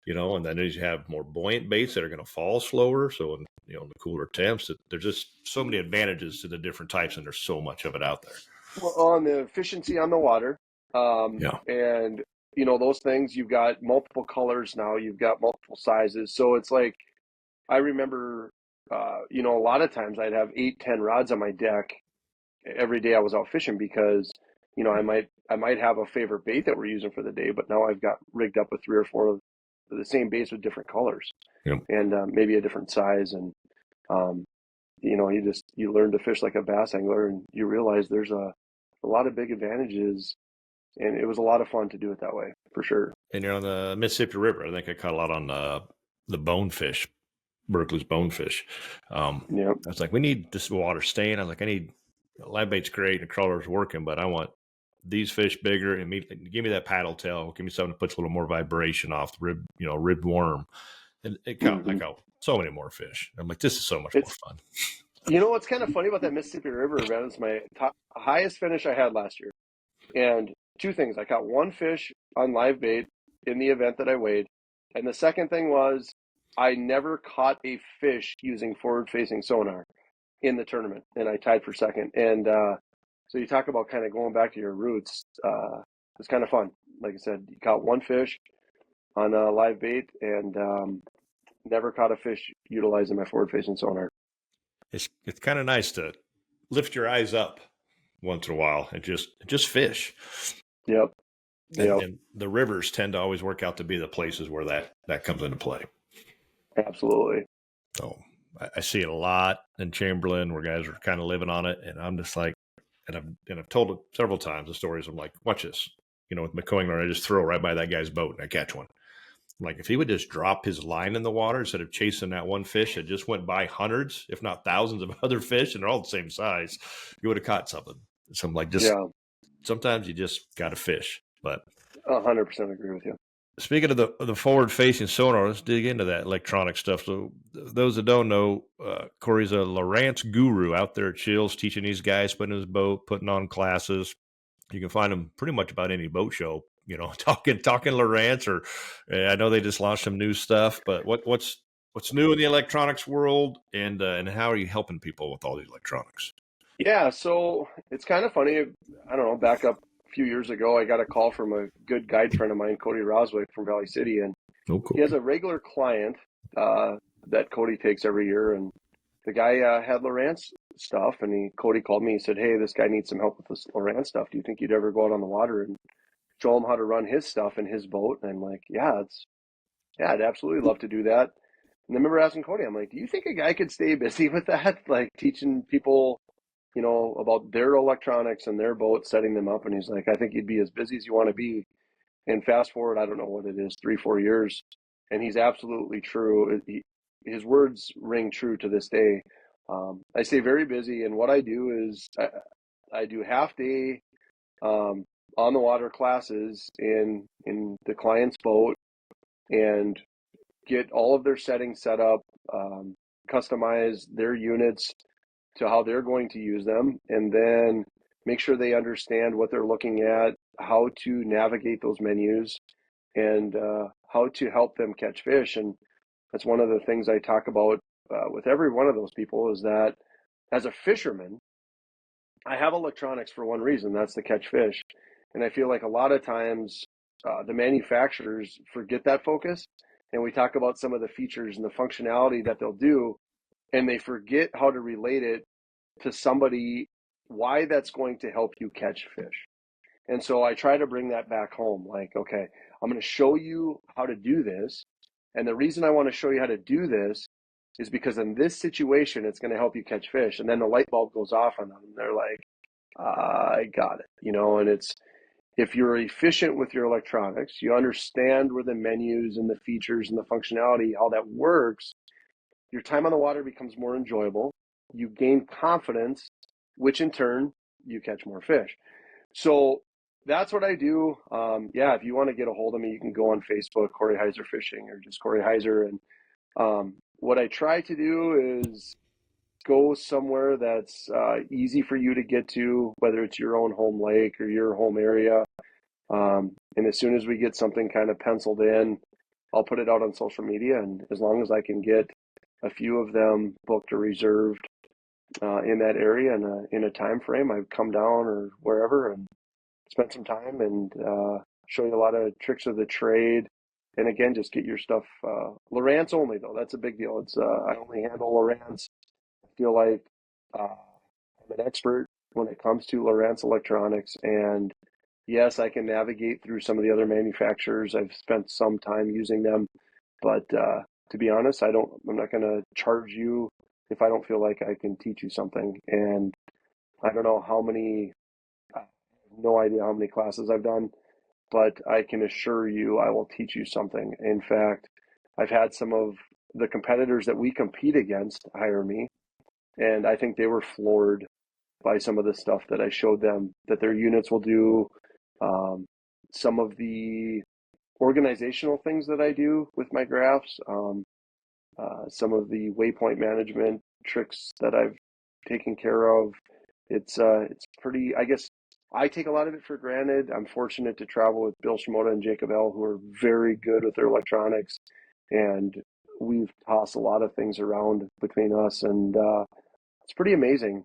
and then you have more buoyant baits that are going to fall slower. So in the cooler temps, there's just so many advantages to the different types, and there's so much of it out there. well, on the efficiency on the water, Yeah. and those things, you've got multiple colors now, you've got multiple sizes. So it's like, I remember, a lot of times I'd have 8, 10 rods on my deck every day I was out fishing because, I might have a favorite bait that we're using for the day, but now I've got rigged up with 3 or 4 of the same baits with different colors, Yep. and maybe a different size. And you learn to fish like a bass angler, and you realize there's a lot of big advantages, and it was a lot of fun to do it that way for sure. And you're on the Mississippi River. I think I caught a lot on the bonefish, Berkeley's bonefish. I was like, we need this water staying. I was like, I need live bait's great and the crawler's working, but I want these fish bigger and give me that paddle tail. Give me something that puts a little more vibration off the ribbed worm. And I caught so many more fish. I'm like, this is so much more fun. What's kind of funny about that Mississippi River event is my highest finish I had last year. And 2 things. I caught 1 fish on live bait in the event that I weighed. And the second thing was I never caught a fish using forward-facing sonar in the tournament, and I tied for second. And so you talk about kind of going back to your roots. It's kind of fun. Like I said, you caught 1 fish on a live bait, and never caught a fish utilizing my forward-facing sonar. It's kind of nice to lift your eyes up once in a while and just fish. Yep. And the rivers tend to always work out to be the places where that comes into play. Absolutely. So I see it a lot in Chamberlain where guys are kind of living on it, and I'm just like, and I've told it several times the stories. I'm like, watch this, with McCoingler, I just throw right by that guy's boat and I catch one. I'm like, if he would just drop his line in the water instead of chasing that one fish that just went by hundreds, if not thousands of other fish, and they're all the same size, you would have caught something. So I'm like, sometimes you just got to fish. But 100% agree with you. Speaking of the forward-facing sonar, let's dig into that electronic stuff. So those that don't know, Corey's a Lowrance guru out there at Chills, teaching these guys, putting in his boat, putting on classes. You can find him pretty much about any boat show, talking Lowrance, or I know they just launched some new stuff. But what's new in the electronics world, and how are you helping people with all these electronics? Yeah, so it's kind of funny. I don't know, back up a few years ago, I got a call from a good guide friend of mine, Cody Roswick from Valley City, and cool. He has a regular client that Cody takes every year, and the guy had Lowrance stuff, and Cody called me. He said, "Hey, this guy needs some help with this Lowrance stuff. Do you think you'd ever go out on the water and show him how to run his stuff in his boat?" And I'm like, "Yeah, I'd absolutely love to do that." And I remember asking Cody, I'm like, "Do you think a guy could stay busy with that, like teaching people, about their electronics and their boat, setting them up?" And he's like, "I think you'd be as busy as you want to be." And fast forward, I don't know what it is, 3-4 years, and he's absolutely true. His words ring true to this day. I stay very busy, and what I do is I do half-day on the water classes in the client's boat and get all of their settings set up, customize their units to how they're going to use them, and then make sure they understand what they're looking at, how to navigate those menus, and how to help them catch fish. And that's one of the things I talk about with every one of those people, is that as a fisherman, I have electronics for one reason, that's to catch fish. And I feel like a lot of times the manufacturers forget that focus, and we talk about some of the features and the functionality that they'll do, and they forget how to relate it to somebody, why that's going to help you catch fish. And so I try to bring that back home. Like, okay, I'm going to show you how to do this. And the reason I want to show you how to do this is because in this situation, it's going to help you catch fish. And then the light bulb goes off on them. And they're like, I got it, and it's, if you're efficient with your electronics, you understand where the menus and the features and the functionality, how that works, your time on the water becomes more enjoyable. You gain confidence, which in turn, you catch more fish. So that's what I do. If you want to get a hold of me, you can go on Facebook, Corey Heiser Fishing, or just Corey Heiser. And what I try to do is go somewhere that's easy for you to get to, whether it's your own home lake or your home area. And as soon as we get something kind of penciled in, I'll put it out on social media. And as long as I can get a few of them booked or reserved in that area in a time frame, I've come down or wherever and spent some time and show you a lot of tricks of the trade. And again, just get your stuff Lowrance only, though. That's a big deal. It's I only handle Lowrance. I feel like I'm an expert when it comes to Lowrance electronics. And yes, I can navigate through some of the other manufacturers. I've spent some time using them, but to be honest, I'm not going to charge you if I don't feel like I can teach you something. And I don't know how many, I have no idea how many classes I've done, but I can assure you I will teach you something. In fact, I've had some of the competitors that we compete against hire me, and I think they were floored by some of the stuff that I showed them that their units will do. Some of the organizational things that I do with my graphs, some of the waypoint management tricks that I've taken care of. It's pretty, I guess I take a lot of it for granted. I'm fortunate to travel with Bill Shimoda and Jacob L., who are very good with their electronics, and we've tossed a lot of things around between us, and it's pretty amazing.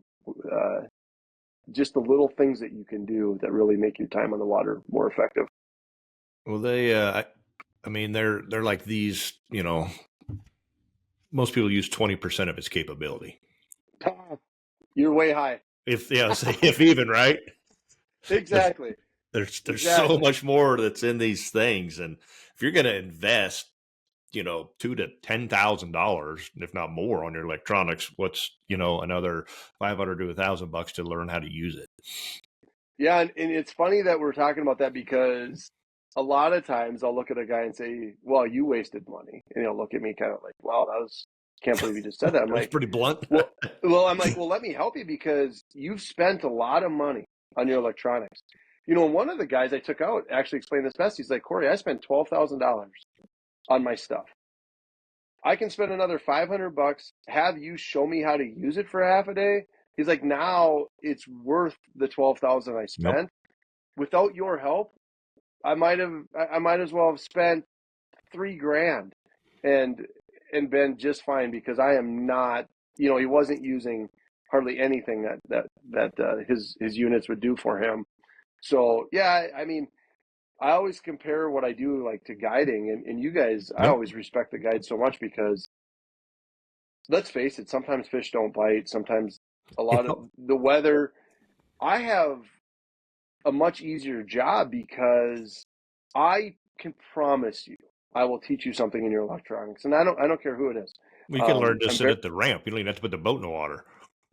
Just the little things that you can do that really make your time on the water more effective. Well, I mean, they're like these, most people use 20% of its capability. You're way high. If even, right? Exactly. There's so much more that's in these things. And if you're going to invest, $2,000 to $10,000, if not more, on your electronics, what's, another $500 to $1,000 to learn how to use it. Yeah. And it's funny that we're talking about that, because a lot of times I'll look at a guy and say, well, you wasted money. And he'll look at me kind of like, wow, can't believe you just said that. I'm like, pretty blunt. I'm like, well, let me help you, because you've spent a lot of money on your electronics. One of the guys I took out actually explained this best. He's like, Corey, I spent $12,000 on my stuff. I can spend another $500, have you show me how to use it for half a day. He's like, now it's worth the $12,000 I spent. Nope. Without your help, I might as well have spent $3,000 and been just fine, because I am not, he wasn't using hardly anything that his units would do for him. So yeah, I mean, I always compare what I do like to guiding, and you guys, I always respect the guide so much, because let's face it, sometimes fish don't bite. Sometimes a lot of the weather, I have a much easier job, because I can promise you, I will teach you something in your electronics, and I don't care who it is. You can learn to sit at the ramp. You don't even have to put the boat in the water.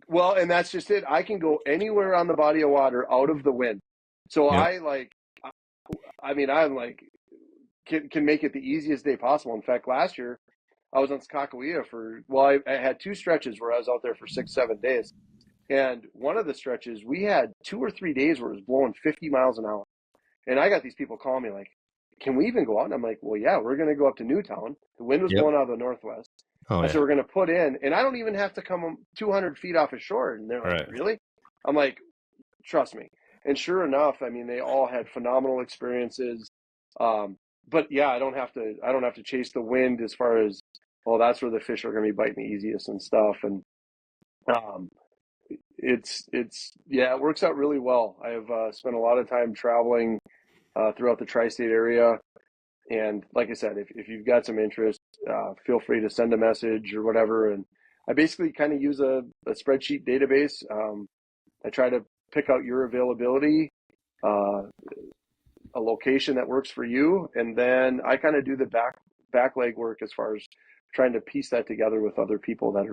Well, and that's just it. I can go anywhere on the body of water out of the wind. So I'm like, can make it the easiest day possible. In fact, last year I was on Skakawea I had 2 stretches where I was out there for 6-7 days. And one of the stretches, we had 2 or 3 days where it was blowing 50 miles an hour. And I got these people calling me like, can we even go out? And I'm like, well, yeah, we're going to go up to Newtown. The wind was blowing out of the northwest. I said, we're going to put in, and I don't even have to come 200 feet off of shore. And they're like, really? I'm like, trust me. And sure enough, I mean, they all had phenomenal experiences. But yeah, I don't have to chase the wind as far as, well, that's where the fish are going to be biting the easiest and stuff. And it works out really well. I have spent a lot of time traveling throughout the tri-state area. And like I said, if you've got some interest, feel free to send a message or whatever. And I basically kind of use a spreadsheet database. I try to pick out your availability, a location that works for you, and then I kind of do the back leg work as far as trying to piece that together with other people that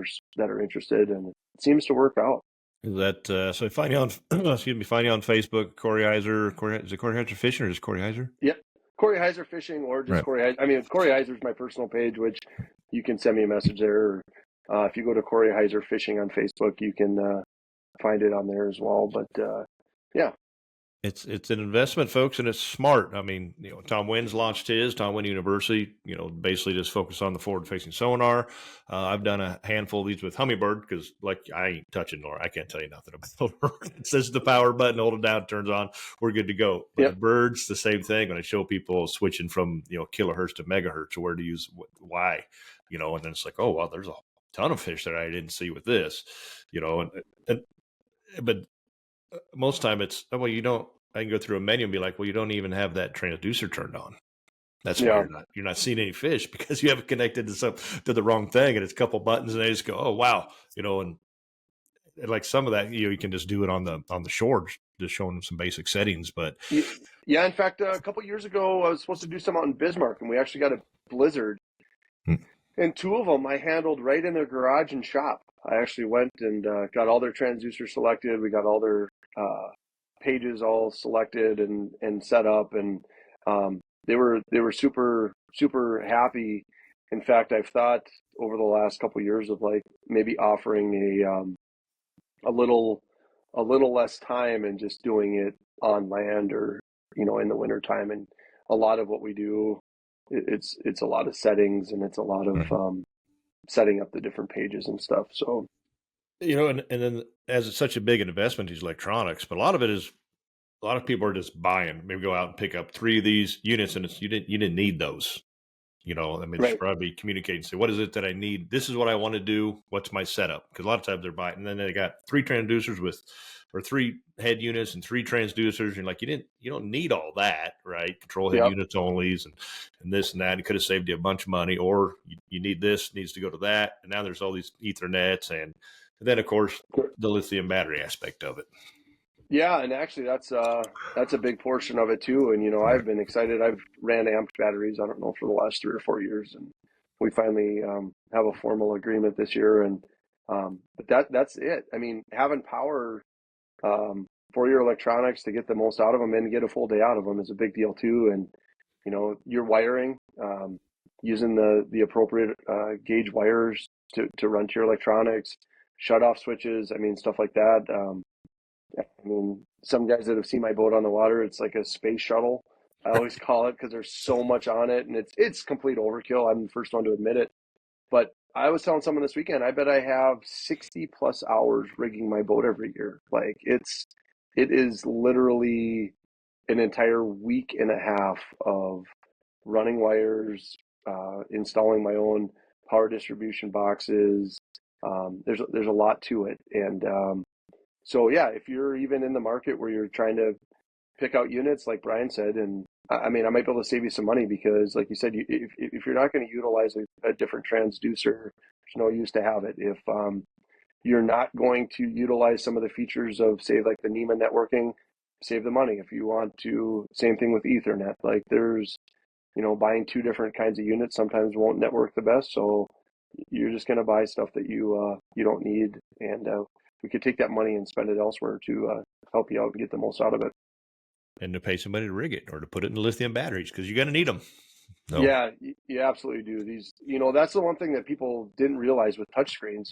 are interested, and it seems to work out. That so find you on excuse me, find you on Facebook, Corey Heiser. Is it Corey Heiser Fishing or is it Corey Heiser? Yep, Corey Heiser Fishing, or just Right. Corey Heiser. I mean, Corey Heiser is my personal page, which you can send me a message there. Or, if you go to Corey Heiser Fishing on Facebook, you can find it on there as well. But yeah. It's an investment, folks, and it's smart. I mean, Tom Wynn's launched his, Tom Wynn University, basically just focus on the forward-facing sonar. I've done a handful of these with Humminbird because, like, I ain't touching Nora. I can't tell you nothing about it. It says the power button, hold it down, turns on, we're good to go. But the birds, the same thing. When I show people switching from, kilohertz to megahertz, or where to use why, and then it's like, oh, well, there's a ton of fish that I didn't see with this, but most time it's, well, I can go through a menu and be like, well, you don't even have that transducer turned on. That's why you're not seeing any fish, because you haven't connected to the wrong thing, and it's a couple buttons and they just go, oh wow, and like some of that, you can just do it on the shore, just showing them some basic settings. But yeah, in fact, a couple of years ago, I was supposed to do some out in Bismarck, and we actually got a blizzard, and two of them I handled right in their garage and shop. I actually went and got all their transducers selected. We got all their pages all selected and set up, and they were super happy. In fact, I've thought over the last couple of years of like maybe offering a little less time and just doing it on land, or in the winter time. And a lot of what we do, it's a lot of settings, and it's a lot of setting up the different pages and stuff. So and then, as it's such a big investment, these electronics, but a lot of it is, a lot of people are just buying, maybe go out and pick up 3 of these units, and you didn't need those. Just probably communicate and say, what is it that I need? This is what I want to do. What's my setup? Because a lot of times they're buying, and then they got 3 transducers or 3 head units and 3 transducers. And like, you don't need all that, right? Control head units onlys and this and that. It could have saved you a bunch of money, or you need this, needs to go to that. And now there's all these Ethernets, and then of course the lithium battery aspect of it. Yeah, and actually that's a big portion of it too. And I've been excited. I've ran amped batteries, I don't know, for the last 3 or 4 years, and we finally have a formal agreement this year. And but that's it. I mean, having power for your electronics to get the most out of them and get a full day out of them is a big deal too. And your wiring, using the appropriate gauge wires to run to your electronics, shut off switches, I mean, stuff like that. I mean, some guys that have seen my boat on the water, it's like a space shuttle, I always call it, because there's so much on it, and it's complete overkill. I'm the first one to admit it. But I was telling someone this weekend, I bet I have 60 plus hours rigging my boat every year. Like, it is literally an entire week and a half of running wires, installing my own power distribution boxes. There's a lot to it. And so yeah, if you're even in the market where you're trying to pick out units, like Brian said, and I mean, I might be able to save you some money, because like you said, if you're not going to utilize a different transducer, there's no use to have it. If you're not going to utilize some of the features of, say, like the NEMA networking, save the money. If you want to, same thing with Ethernet, like there's, buying 2 different kinds of units sometimes won't network the best. So you're just going to buy stuff that you don't need. And we could take that money and spend it elsewhere to help you out and get the most out of it. And to pay somebody to rig it, or to put it in the lithium batteries, because you're going to need them. No. Yeah, you absolutely do. These, that's the one thing that people didn't realize with touchscreens.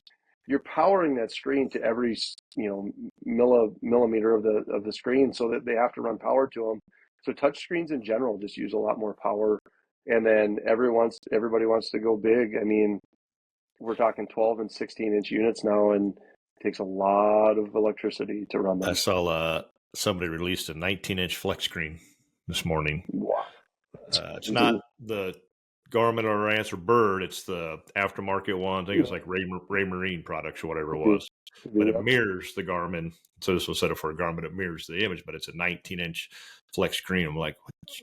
You're powering that screen to every, millimeter of the screen, so that they have to run power to them. So touchscreens in general just use a lot more power. And then everybody wants to go big. I mean, we're talking 12 and 16-inch units now, and it takes a lot of electricity to run them. I saw somebody released a 19-inch flex screen this morning. Wow. It's not the Garmin or Lowrance or Bird. It's the aftermarket one. I think it's like Ray Marine products or whatever it was. But it mirrors the Garmin. So this was set up for a Garmin. It mirrors the image, but it's a 19-inch flex screen. I'm like,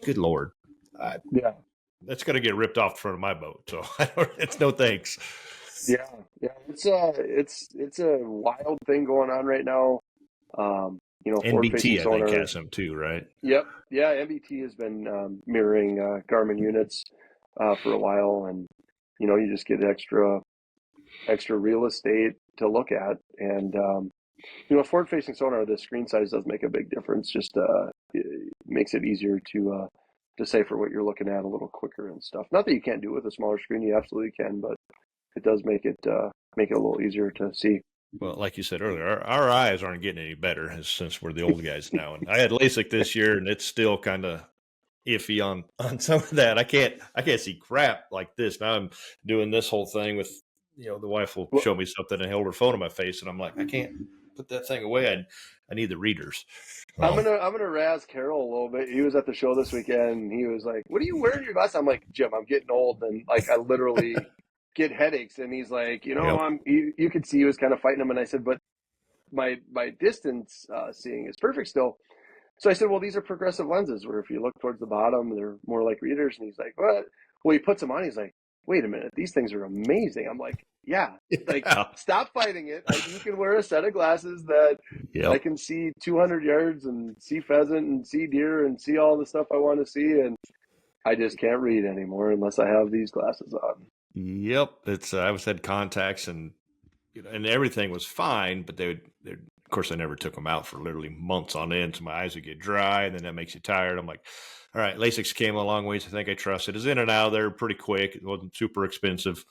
good Lord. Yeah. That's going to get ripped off the front of my boat. So it's no thanks. Yeah. It's a wild thing going on right now. NBT, I think, has them too, right? Yep. Yeah, NBT has been mirroring Garmin units for a while, and you just get extra real estate to look at. And, forward facing sonar, the screen size does make a big difference. Just, it makes it easier to decipher what you're looking at a little quicker and stuff. Not that you can't do it with a smaller screen, you absolutely can, but it does make it a little easier to see. Well, like you said earlier, our eyes aren't getting any better since we're the old guys now. And I had LASIK this year, and it's still kind of iffy on some of that. I can't see crap like this. Now I'm doing this whole thing with, the wife will show me something and hold her phone in my face, and I'm like, I can't put that thing away. I need the readers. I'm gonna razz Carol a little bit. He was at the show this weekend, and he was like, "What are you wearing your glasses?" I'm like, "Jim, I'm getting old, and like I literally get headaches." And he's like, Yep. You could see he was kind of fighting him, and I said, "But my distance seeing is perfect still." So I said, "Well, these are progressive lenses, where if you look towards the bottom, they're more like readers." And he's like, "What?" Well, he puts them on. He's like, "Wait a minute, these things are amazing." I'm like, "Yeah, like stop fighting it. Like, you can wear a set of glasses that I can see 200 yards and see pheasant and see deer and see all the stuff I want to see, and I just can't read anymore unless I have these glasses on." Yep. It's I always had contacts, and and everything was fine, but of course, I never took them out for literally months on end, so my eyes would get dry, and then that makes you tired. I'm like, all right, LASIX came a long ways. I think I trust it. It's in and out of there pretty quick. It wasn't super expensive.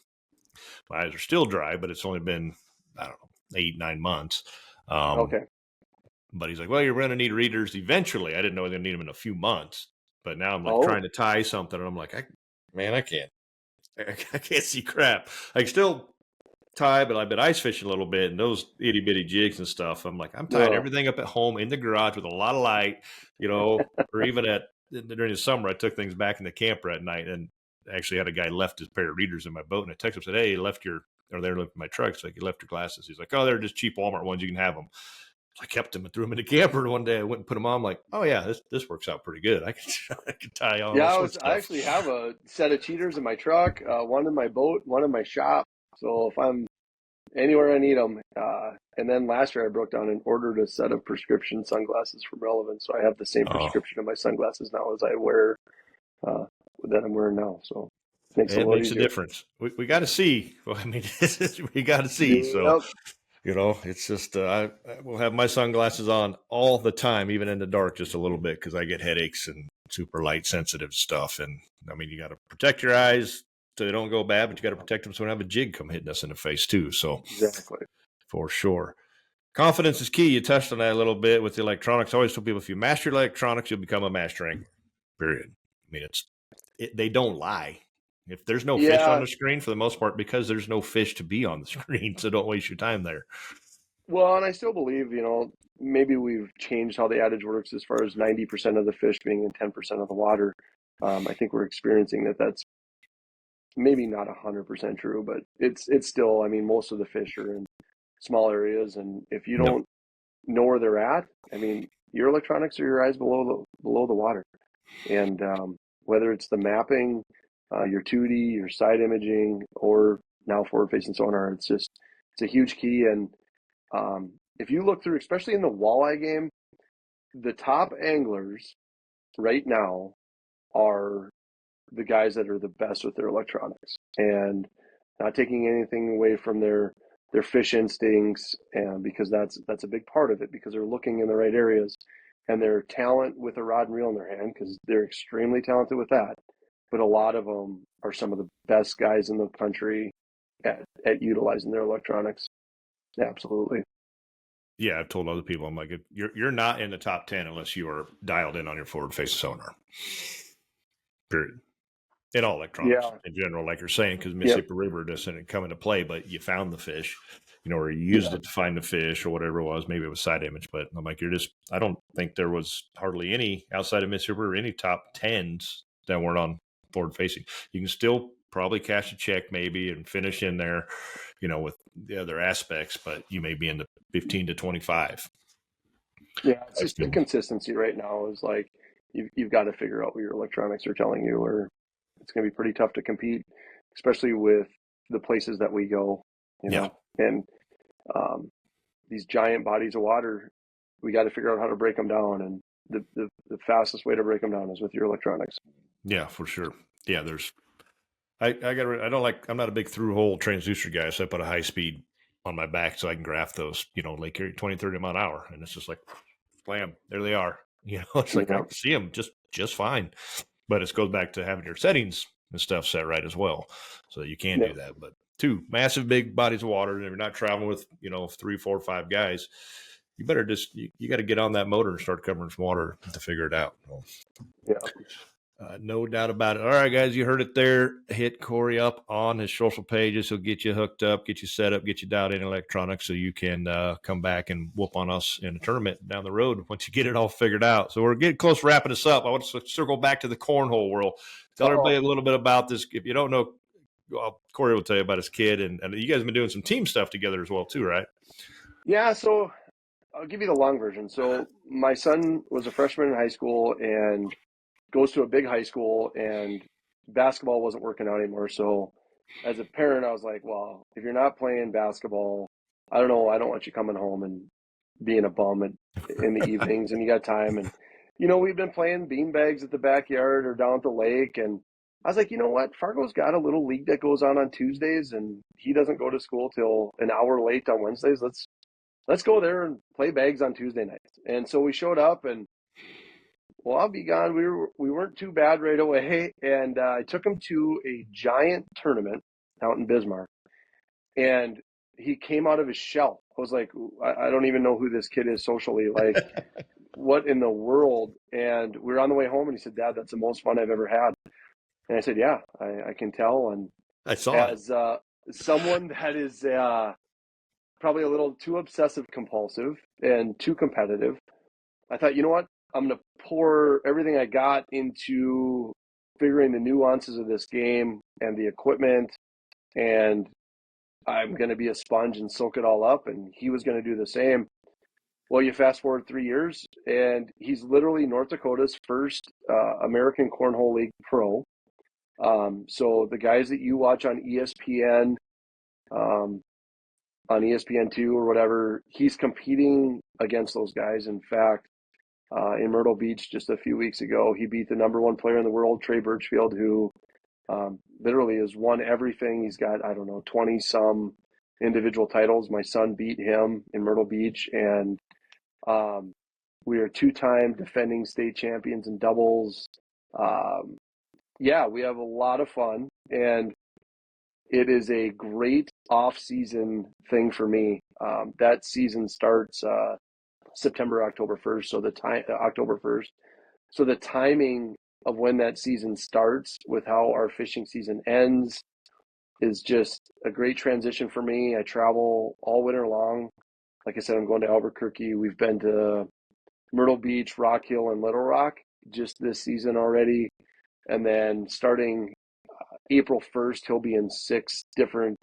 My eyes are still dry, but it's only been, I don't know, 8-9 months. Okay. But he's like, well, you're going to need readers eventually. I didn't know I was going to need them in a few months, but now I'm like trying to tie something, and I'm like, I can't see crap. I can still tie, but I've been ice fishing a little bit, and those itty bitty jigs and stuff. I'm like, I'm tying everything up at home in the garage with a lot of light, or even during the summer, I took things back in the camper at night, and actually had a guy left his pair of readers in my boat, and I texted him, said, hey, they're left my truck. So you left your glasses. He's like, oh, they're just cheap Walmart ones. You can have them. So I kept them and threw them in the camper. And one day I went and put them on. I'm like, oh yeah, this works out pretty good. I can tie on. Yeah, I actually have a set of cheaters in my truck, one in my boat, one in my shop. So if I'm anywhere I need them, and then last year I broke down and ordered a set of prescription sunglasses from Relevant. So I have the same prescription of my sunglasses now as I wear that I'm wearing now. So it makes a difference. We got to see. Well, I mean, we got to see. Yep. So, it's just, I will have my sunglasses on all the time, even in the dark, just a little bit, because I get headaches and super light sensitive stuff. And I mean, you got to protect your eyes so they don't go bad, but you got to protect them so we don't have a jig come hitting us in the face too. So exactly. For sure. Confidence is key. You touched on that a little bit with the electronics. I always tell people, if you master electronics, you'll become a master angler. Period. I mean, they don't lie. If there's no fish on the screen, for the most part, because there's no fish to be on the screen, so don't waste your time there. Well, and I still believe, maybe we've changed how the adage works as far as 90% of the fish being in 10% of the water. I think we're experiencing that's maybe not 100% true, but it's still, I mean, most of the fish are in small areas, and if you don't know where they're at, I mean, your electronics are your eyes below the water. And whether it's the mapping, your 2D, your side imaging, or now forward-facing sonar, it's a huge key. And if you look through, especially in the walleye game, the top anglers right now are the guys that are the best with their electronics, and not taking anything away from their fish instincts, and because that's a big part of it, because they're looking in the right areas, and their talent with a rod and reel in their hand, because they're extremely talented with that. But a lot of them are some of the best guys in the country at utilizing their electronics. Absolutely. Yeah, I've told other people, I'm like, you're not in the top 10 unless you are dialed in on your forward-facing sonar. Period. In all electronics in general, like you're saying, because Mississippi River doesn't come into play, but you found the fish, or you used it to find the fish or whatever it was. Maybe it was side image, but I'm like, I don't think there was hardly any outside of Mississippi River, any top 10s that weren't on forward facing. You can still probably cash a check maybe and finish in there, with the other aspects, but you may be in the 15 to 25. Yeah, it's just the consistency right now is like, you've got to figure out what your electronics are telling you, or it's going to be pretty tough to compete, especially with the places that we go, and these giant bodies of water. We got to figure out how to break them down, and the fastest way to break them down is with your electronics. Yeah, for sure. Yeah, there's I I'm not a big through hole transducer guy, so I put a high speed on my back so I can graph those, Lake Erie 20, 30 mile an hour. And it's just like, blam, there they are. It's like I can see them just fine. But it goes back to having your settings and stuff set right as well. So you can do that. But 2 massive big bodies of water, and if you're not traveling with, 3, 4, 5 guys, you better just, you got to get on that motor and start covering some water to figure it out. Yeah. No doubt about it. All right, guys, you heard it there. Hit Corey up on his social pages. He'll get you hooked up, get you set up, get you dialed in electronics so you can come back and whoop on us in a tournament down the road once you get it all figured out. So we're getting close to wrapping this up. I want to circle back to the cornhole world. Tell everybody a little bit about this. If you don't know, Corey will tell you about his kid. And you guys have been doing some team stuff together as well, too, right? Yeah, so I'll give you the long version. So my son was a freshman in high school and goes to a big high school, and basketball wasn't working out anymore. So as a parent, I was like, well, if you're not playing basketball, I don't know, I don't want you coming home and being a bum in the evenings, and you got time. And, we've been playing beanbags at the backyard or down at the lake. And I was like, you know what? Fargo's got a little league that goes on Tuesdays, and he doesn't go to school till an hour late on Wednesdays. Let's go there and play bags on Tuesday nights. And so we showed up, and well, I'll be gone. We weren't too bad right away, and I took him to a giant tournament out in Bismarck, and he came out of his shell. I was like, I don't even know who this kid is socially. Like, what in the world? And we were on the way home, and he said, "Dad, that's the most fun I've ever had." And I said, "Yeah, I can tell." And I saw as someone that is probably a little too obsessive compulsive and too competitive, I thought, you know what? I'm going to pour everything I got into figuring the nuances of this game and the equipment, and I'm going to be a sponge and soak it all up. And he was going to do the same. Well, you fast forward 3 years, and he's literally North Dakota's first American Cornhole League pro. So the guys that you watch on ESPN, on ESPN2 or whatever, he's competing against those guys. In fact, in Myrtle Beach just a few weeks ago, he beat the #1 player in the world, Trey Birchfield, who literally has won everything. He's got, 20-some individual titles. My son beat him in Myrtle Beach, and we are 2-time defending state champions in doubles. Yeah, we have a lot of fun, and it is a great off-season thing for me. That season starts September, October 1st. So October 1st. So the timing of when that season starts with how our fishing season ends is just a great transition for me. I travel all winter long. Like I said, I'm going to Albuquerque. We've been to Myrtle Beach, Rock Hill, and Little Rock just this season already. And then starting April 1st, he'll be in 6 different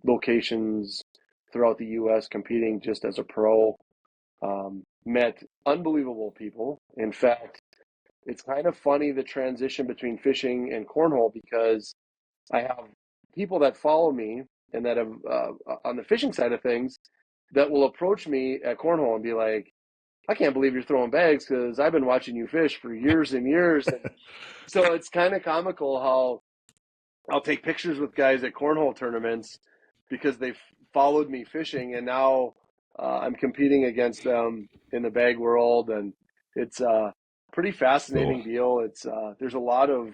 locations throughout the U.S. competing just as a pro. Met unbelievable people. In fact, it's kind of funny the transition between fishing and cornhole, because I have people that follow me and that have on the fishing side of things that will approach me at cornhole and be like, I can't believe you're throwing bags because I've been watching you fish for years and years. And so it's kind of comical how I'll take pictures with guys at cornhole tournaments because they've followed me fishing, and now I'm competing against them in the bag world, and it's a pretty fascinating deal. It's there's a lot of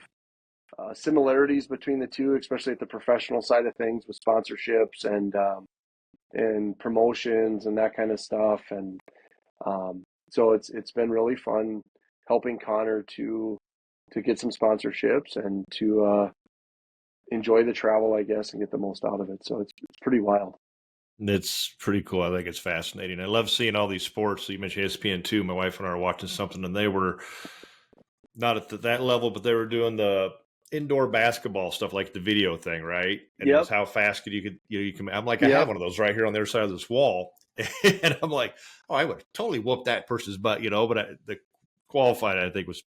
similarities between the two, especially at the professional side of things with sponsorships and promotions and that kind of stuff. And so it's been really fun helping Connor to get some sponsorships and to enjoy the travel, I guess, and get the most out of it. So it's pretty wild. It's pretty cool. I think it's fascinating. I love seeing all these sports. So you mentioned ESPN2. My wife and I were watching something, and they were not at that level, but they were doing the indoor basketball stuff, like the video thing, right? And it was how fast you can. I'm like, I have one of those right here on the other side of this wall, and I'm like, oh, I would totally whoop that person's butt, But the qualified, I think, was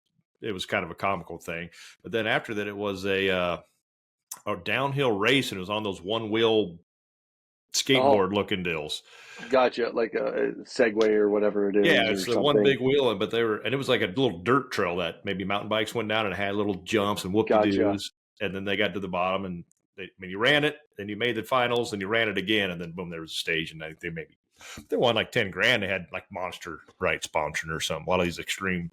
kind of a comical thing. But then after that, it was a downhill race, and it was on those one-wheel skateboard looking deals. Gotcha, like a Segway or whatever it is. Yeah, it's the one big wheel, and it was like a little dirt trail that maybe mountain bikes went down, and it had little jumps and whoop-de-doos. and then they got to the bottom, and you ran it, then you made the finals, and you ran it again, and then boom, there was a stage, and I think they won like 10 grand. They had like Monster right sponsoring or something. A lot of these extreme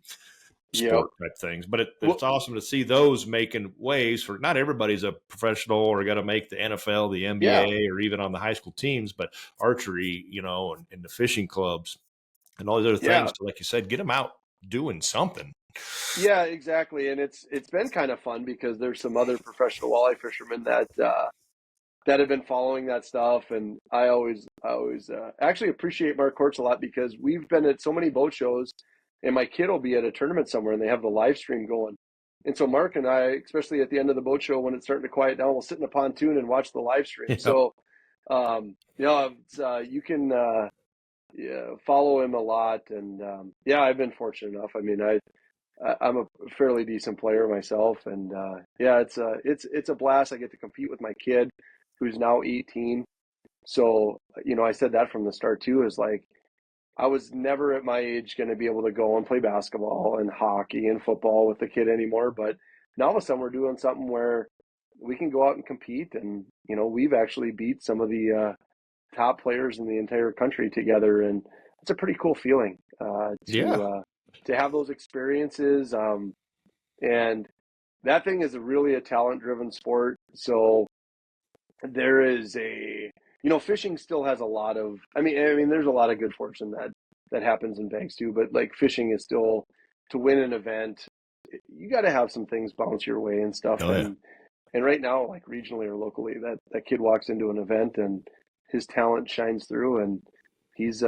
sport type things, but it's awesome to see those making waves for not everybody's a professional or got to make the NFL, the NBA, or even on the high school teams, but archery, and the fishing clubs and all these other things. So like you said, get them out doing something. Yeah, exactly. And it's been kind of fun because there's some other professional walleye fishermen that have been following that stuff. And I always actually appreciate Mark Kortz a lot because we've been at so many boat shows, and my kid will be at a tournament somewhere and they have the live stream going. And so Mark and I, especially at the end of the boat show when it's starting to quiet down, we'll sit in the pontoon and watch the live stream. Yep. So, you can follow him a lot. And I've been fortunate enough. I mean, I'm a fairly decent player myself, and it's a blast. I get to compete with my kid, who's now 18. So I said that from the start too. Is like I was never at my age going to be able to go and play basketball and hockey and football with the kid anymore. But now all of a sudden we're doing something where we can go out and compete, and we've actually beat some of the top players in the entire country together, and it's a pretty cool feeling to have those experiences. And that thing is really a talent-driven sport. So there is fishing still has a lot of, I mean, there's a lot of good fortune that happens in banks too, but like fishing is still, to win an event, you got to have some things bounce your way and stuff. And right now, like regionally or locally, that kid walks into an event and his talent shines through, and he's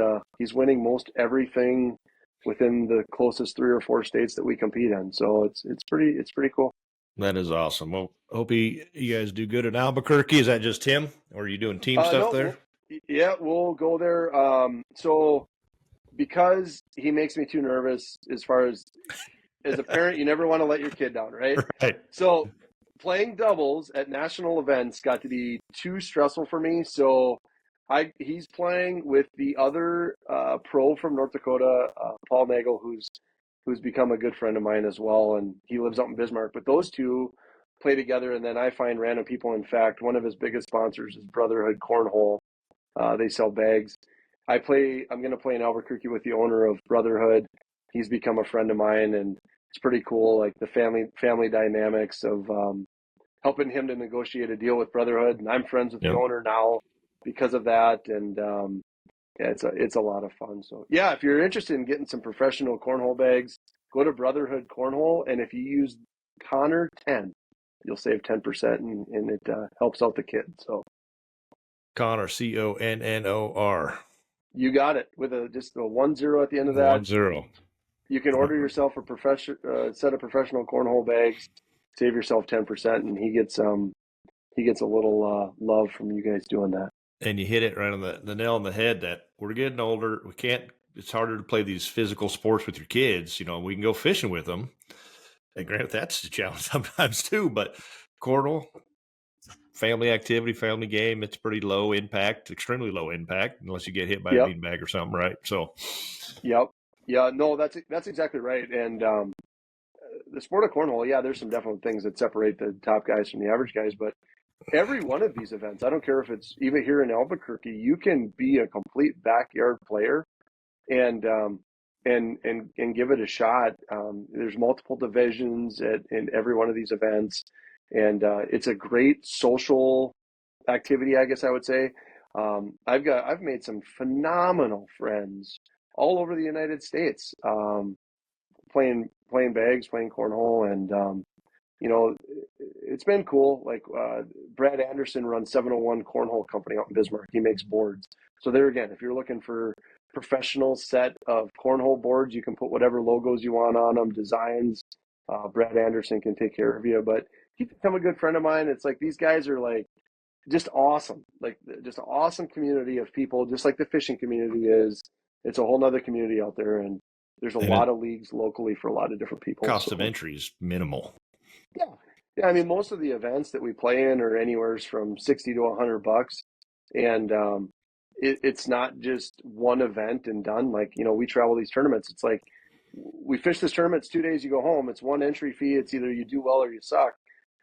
winning most everything within the closest 3 or 4 states that we compete in. So it's pretty cool. That is awesome. Well, hope you guys do good in Albuquerque. Is that just him, or are you doing team stuff there? We'll go there. So because he makes me too nervous, as far as a parent, you never want to let your kid down, right? Right. So playing doubles at national events got to be too stressful for me. So he's playing with the other pro from North Dakota, Paul Nagel, who's become a good friend of mine as well, and he lives out in Bismarck. But those two play together, and then I find random people. In fact, one of his biggest sponsors is Brotherhood Cornhole. They sell bags. I'm going to play in Albuquerque with the owner of Brotherhood. He's become a friend of mine, and it's pretty cool, like the family dynamics of helping him to negotiate a deal with Brotherhood. And I'm friends with the owner now because of that. And it's a lot of fun. So if you're interested in getting some professional cornhole bags, go to Brotherhood Cornhole, and if you use Connor 10, you'll save 10%, and it helps out the kid. So Connor, CONNOR. You got it, with just a 10 at the end of that. 10. You can order yourself a set of professional cornhole bags, save yourself 10%, and he gets a little love from you guys doing that. And you hit it right on the nail on the head that we're getting older. It's harder to play these physical sports with your kids. We can go fishing with them. And granted, that's a challenge sometimes too, but cornhole, family activity, family game, it's pretty low impact, extremely low impact, unless you get hit by a beanbag or something, right? So. Yep. Yeah, no, that's exactly right. And the sport of cornhole, there's some definite things that separate the top guys from the average guys, but every one of these events, I don't care if it's even here in Albuquerque, you can be a complete backyard player and give it a shot. There's multiple divisions in every one of these events, and it's a great social activity, I guess I would say. I've made some phenomenal friends all over the United States, playing bags, playing cornhole, and it's been cool. Like Brad Anderson runs 701 Cornhole Company out in Bismarck. He makes boards. So there again, if you're looking for professional set of cornhole boards, you can put whatever logos you want on them, designs. Brad Anderson can take care of you. But he's become a good friend of mine. It's like these guys are like just awesome, like just an awesome community of people, just like the fishing community is. It's a whole nother community out there, and there's a lot of leagues locally for a lot of different people. Cost of entry is minimal. Yeah. I mean, most of the events that we play in are anywhere from $60 to $100, and it's not just one event and done. Like, we travel these tournaments. It's like we fish this tournament. It's 2 days. You go home. It's one entry fee. It's either you do well or you suck.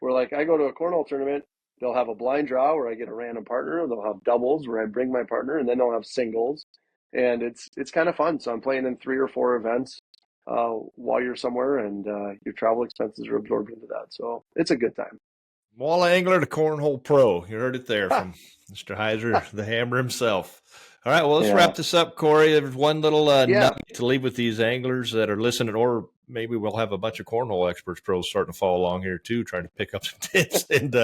where like I go to a cornhole tournament, they'll have a blind draw where I get a random partner, they'll have doubles where I bring my partner, and then they'll have singles, and it's kind of fun. So I'm playing in 3 or 4 events while you're somewhere, and your travel expenses are absorbed into that. So it's a good time. Walleye angler to cornhole pro. You heard it there from Mr. Heiser, the hammer himself. All right, well, let's wrap this up, Corey. There's one little nugget to leave with these anglers that are listening, or maybe we'll have a bunch of cornhole experts pros starting to follow along here too, trying to pick up some tips. And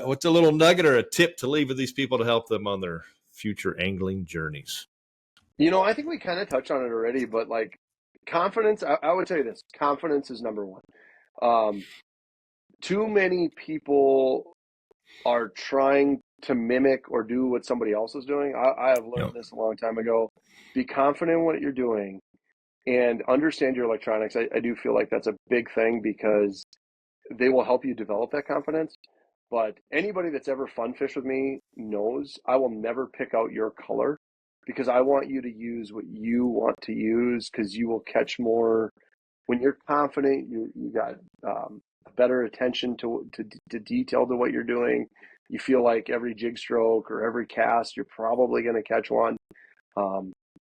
what's a little nugget or a tip to leave with these people to help them on their future angling journeys? I think we kind of touched on it already, but like confidence, I would tell you this, confidence is number one. Too many people are trying to mimic or do what somebody else is doing. I have learned this a long time ago. Be confident in what you're doing and understand your electronics. I do feel like that's a big thing because they will help you develop that confidence. But anybody that's ever fun fished with me knows I will never pick out your color because I want you to use what you want to use because you will catch more. When you're confident, you got better attention to detail to what you're doing. You feel like every jig stroke or every cast, you're probably going to catch one.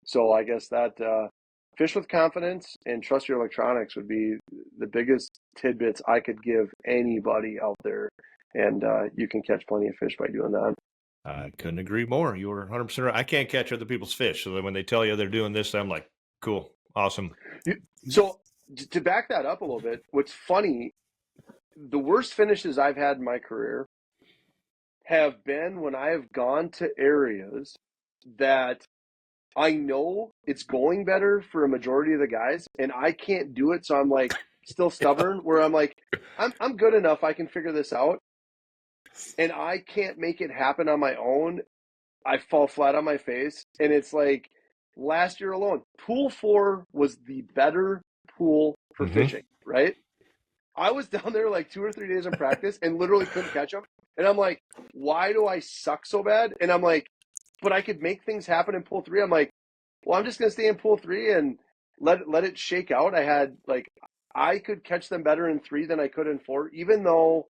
So I guess that fish with confidence and trust your electronics would be the biggest tidbits I could give anybody out there. And you can catch plenty of fish by doing that. I couldn't agree more. You were 100% right. I can't catch other people's fish. So when they tell you they're doing this, I'm like, cool, awesome. So to back that up a little bit, what's funny, the worst finishes I've had in my career have been when I have gone to areas that I know it's going better for a majority of the guys, and I can't do it. So I'm like still stubborn, where I'm like, I'm good enough. I can figure this out, and I can't make it happen on my own. I fall flat on my face, and it's like last year alone, pool 4 was the better pool for fishing, right? I was down there like 2 or 3 days in practice and literally couldn't catch them. And I'm like, why do I suck so bad? And I'm like, but I could make things happen in pool 3. I'm like, well, I'm just going to stay in pool 3 and let it shake out. I could catch them better in 3 than I could in 4, even though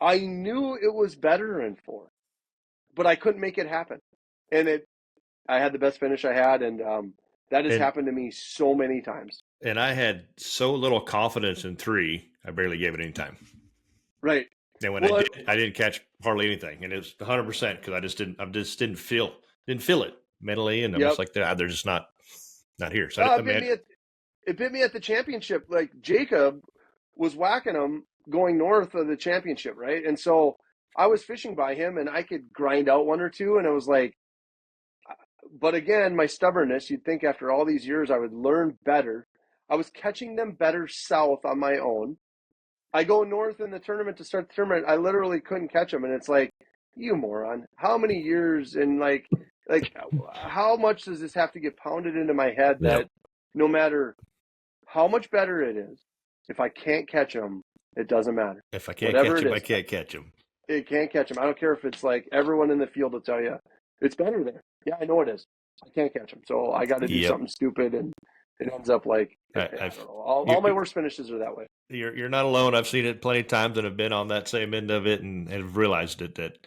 I knew it was better in 4, but I couldn't make it happen. And I had the best finish I had. And that has happened to me so many times. And I had so little confidence in 3, I barely gave it any time. Right. And when I didn't catch hardly anything, and it was 100% because I just didn't feel it mentally, and I was like, they're just not here. So it bit me at the championship. Like Jacob was whacking them going north of the championship, right? And so I was fishing by him, and I could grind out 1 or 2, and I was like, but again, my stubbornness. You'd think after all these years I would learn better. I was catching them better south on my own. I go north in the tournament to start the tournament. I literally couldn't catch them. And it's like, you moron, how many years and like how much does this have to get pounded into my head that no matter how much better it is, if I can't catch them, it doesn't matter. If I can't catch them, I can't catch them. It can't catch them. I don't care if it's like everyone in the field will tell you it's better there. Yeah, I know it is. I can't catch them. So I got to do something stupid, and it ends up like all my worst finishes are that way. You're not alone. I've seen it plenty of times and have been on that same end of it and have realized that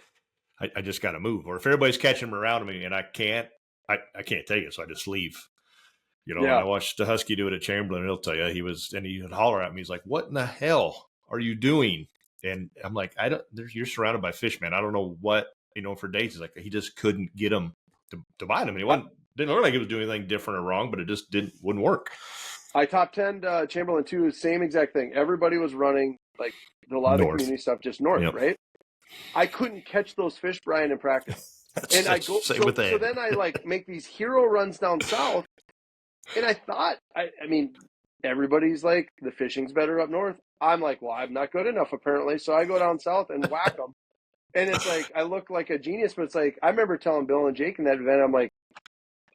I just got to move. Or if everybody's catching them around me and I can't take it, so I just leave. I watched the Husky do it at Chamberlain. He'll tell you he would holler at me. He's like, "What in the hell are you doing?" And I'm like, you're surrounded by fish, man. I don't know what, for days. He's like, he just couldn't get them to bite him. And he didn't look like he was doing anything different or wrong, but it just wouldn't work. I top 10 Chamberlain 2, same exact thing. Everybody was running like a lot of the community stuff just north, right? I couldn't catch those fish, Brian, in practice. And I go so then I like make these hero runs down south. And I thought, I mean, everybody's like, the fishing's better up north. I'm like, well, I'm not good enough apparently. So I go down south and whack them. And it's like, I look like a genius, but it's like, I remember telling Bill and Jake in that event, I'm like,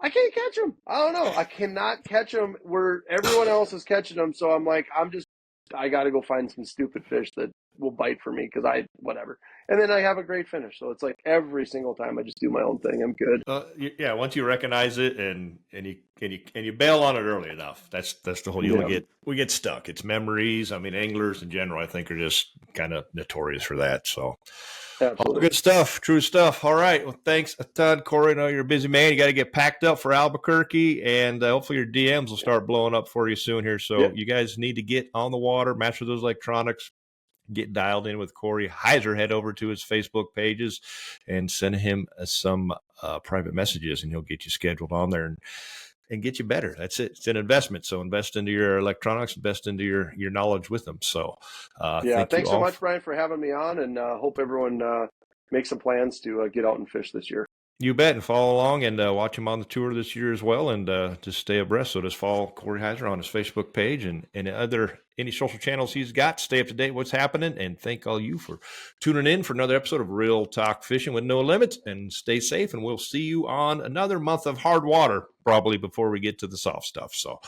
I can't catch them. I don't know. I cannot catch them where everyone else is catching them. So I'm like, I got to go find some stupid fish that will bite for me because whatever. And then I have a great finish. So it's like every single time I just do my own thing, I'm good. Yeah, once you recognize it and you bail on it early enough, that's the whole. We get stuck. It's memories. I mean, anglers in general, I think, are just kind of notorious for that. So, all good stuff, true stuff. All right, well, thanks a ton, Corey. I know you're a busy man. You got to get packed up for Albuquerque, and hopefully your DMs will start blowing up for you soon here. So you guys need to get on the water, master those electronics. Get dialed in with Corey Heiser. Head over to his Facebook pages and send him some private messages, and he'll get you scheduled on there and get you better. That's it. It's an investment. So invest into your electronics, invest into your knowledge with them. So thanks so much, Brian, for having me on, and hope everyone makes some plans to get out and fish this year. You bet, and follow along and watch him on the tour this year as well, and just stay abreast. So just follow Corey Heiser on his Facebook page and any social channels he's got. Stay up to date what's happening, and thank all you for tuning in for another episode of Real Talk Fishing with No Limits. And stay safe, and we'll see you on another month of hard water, probably before we get to the soft stuff. So.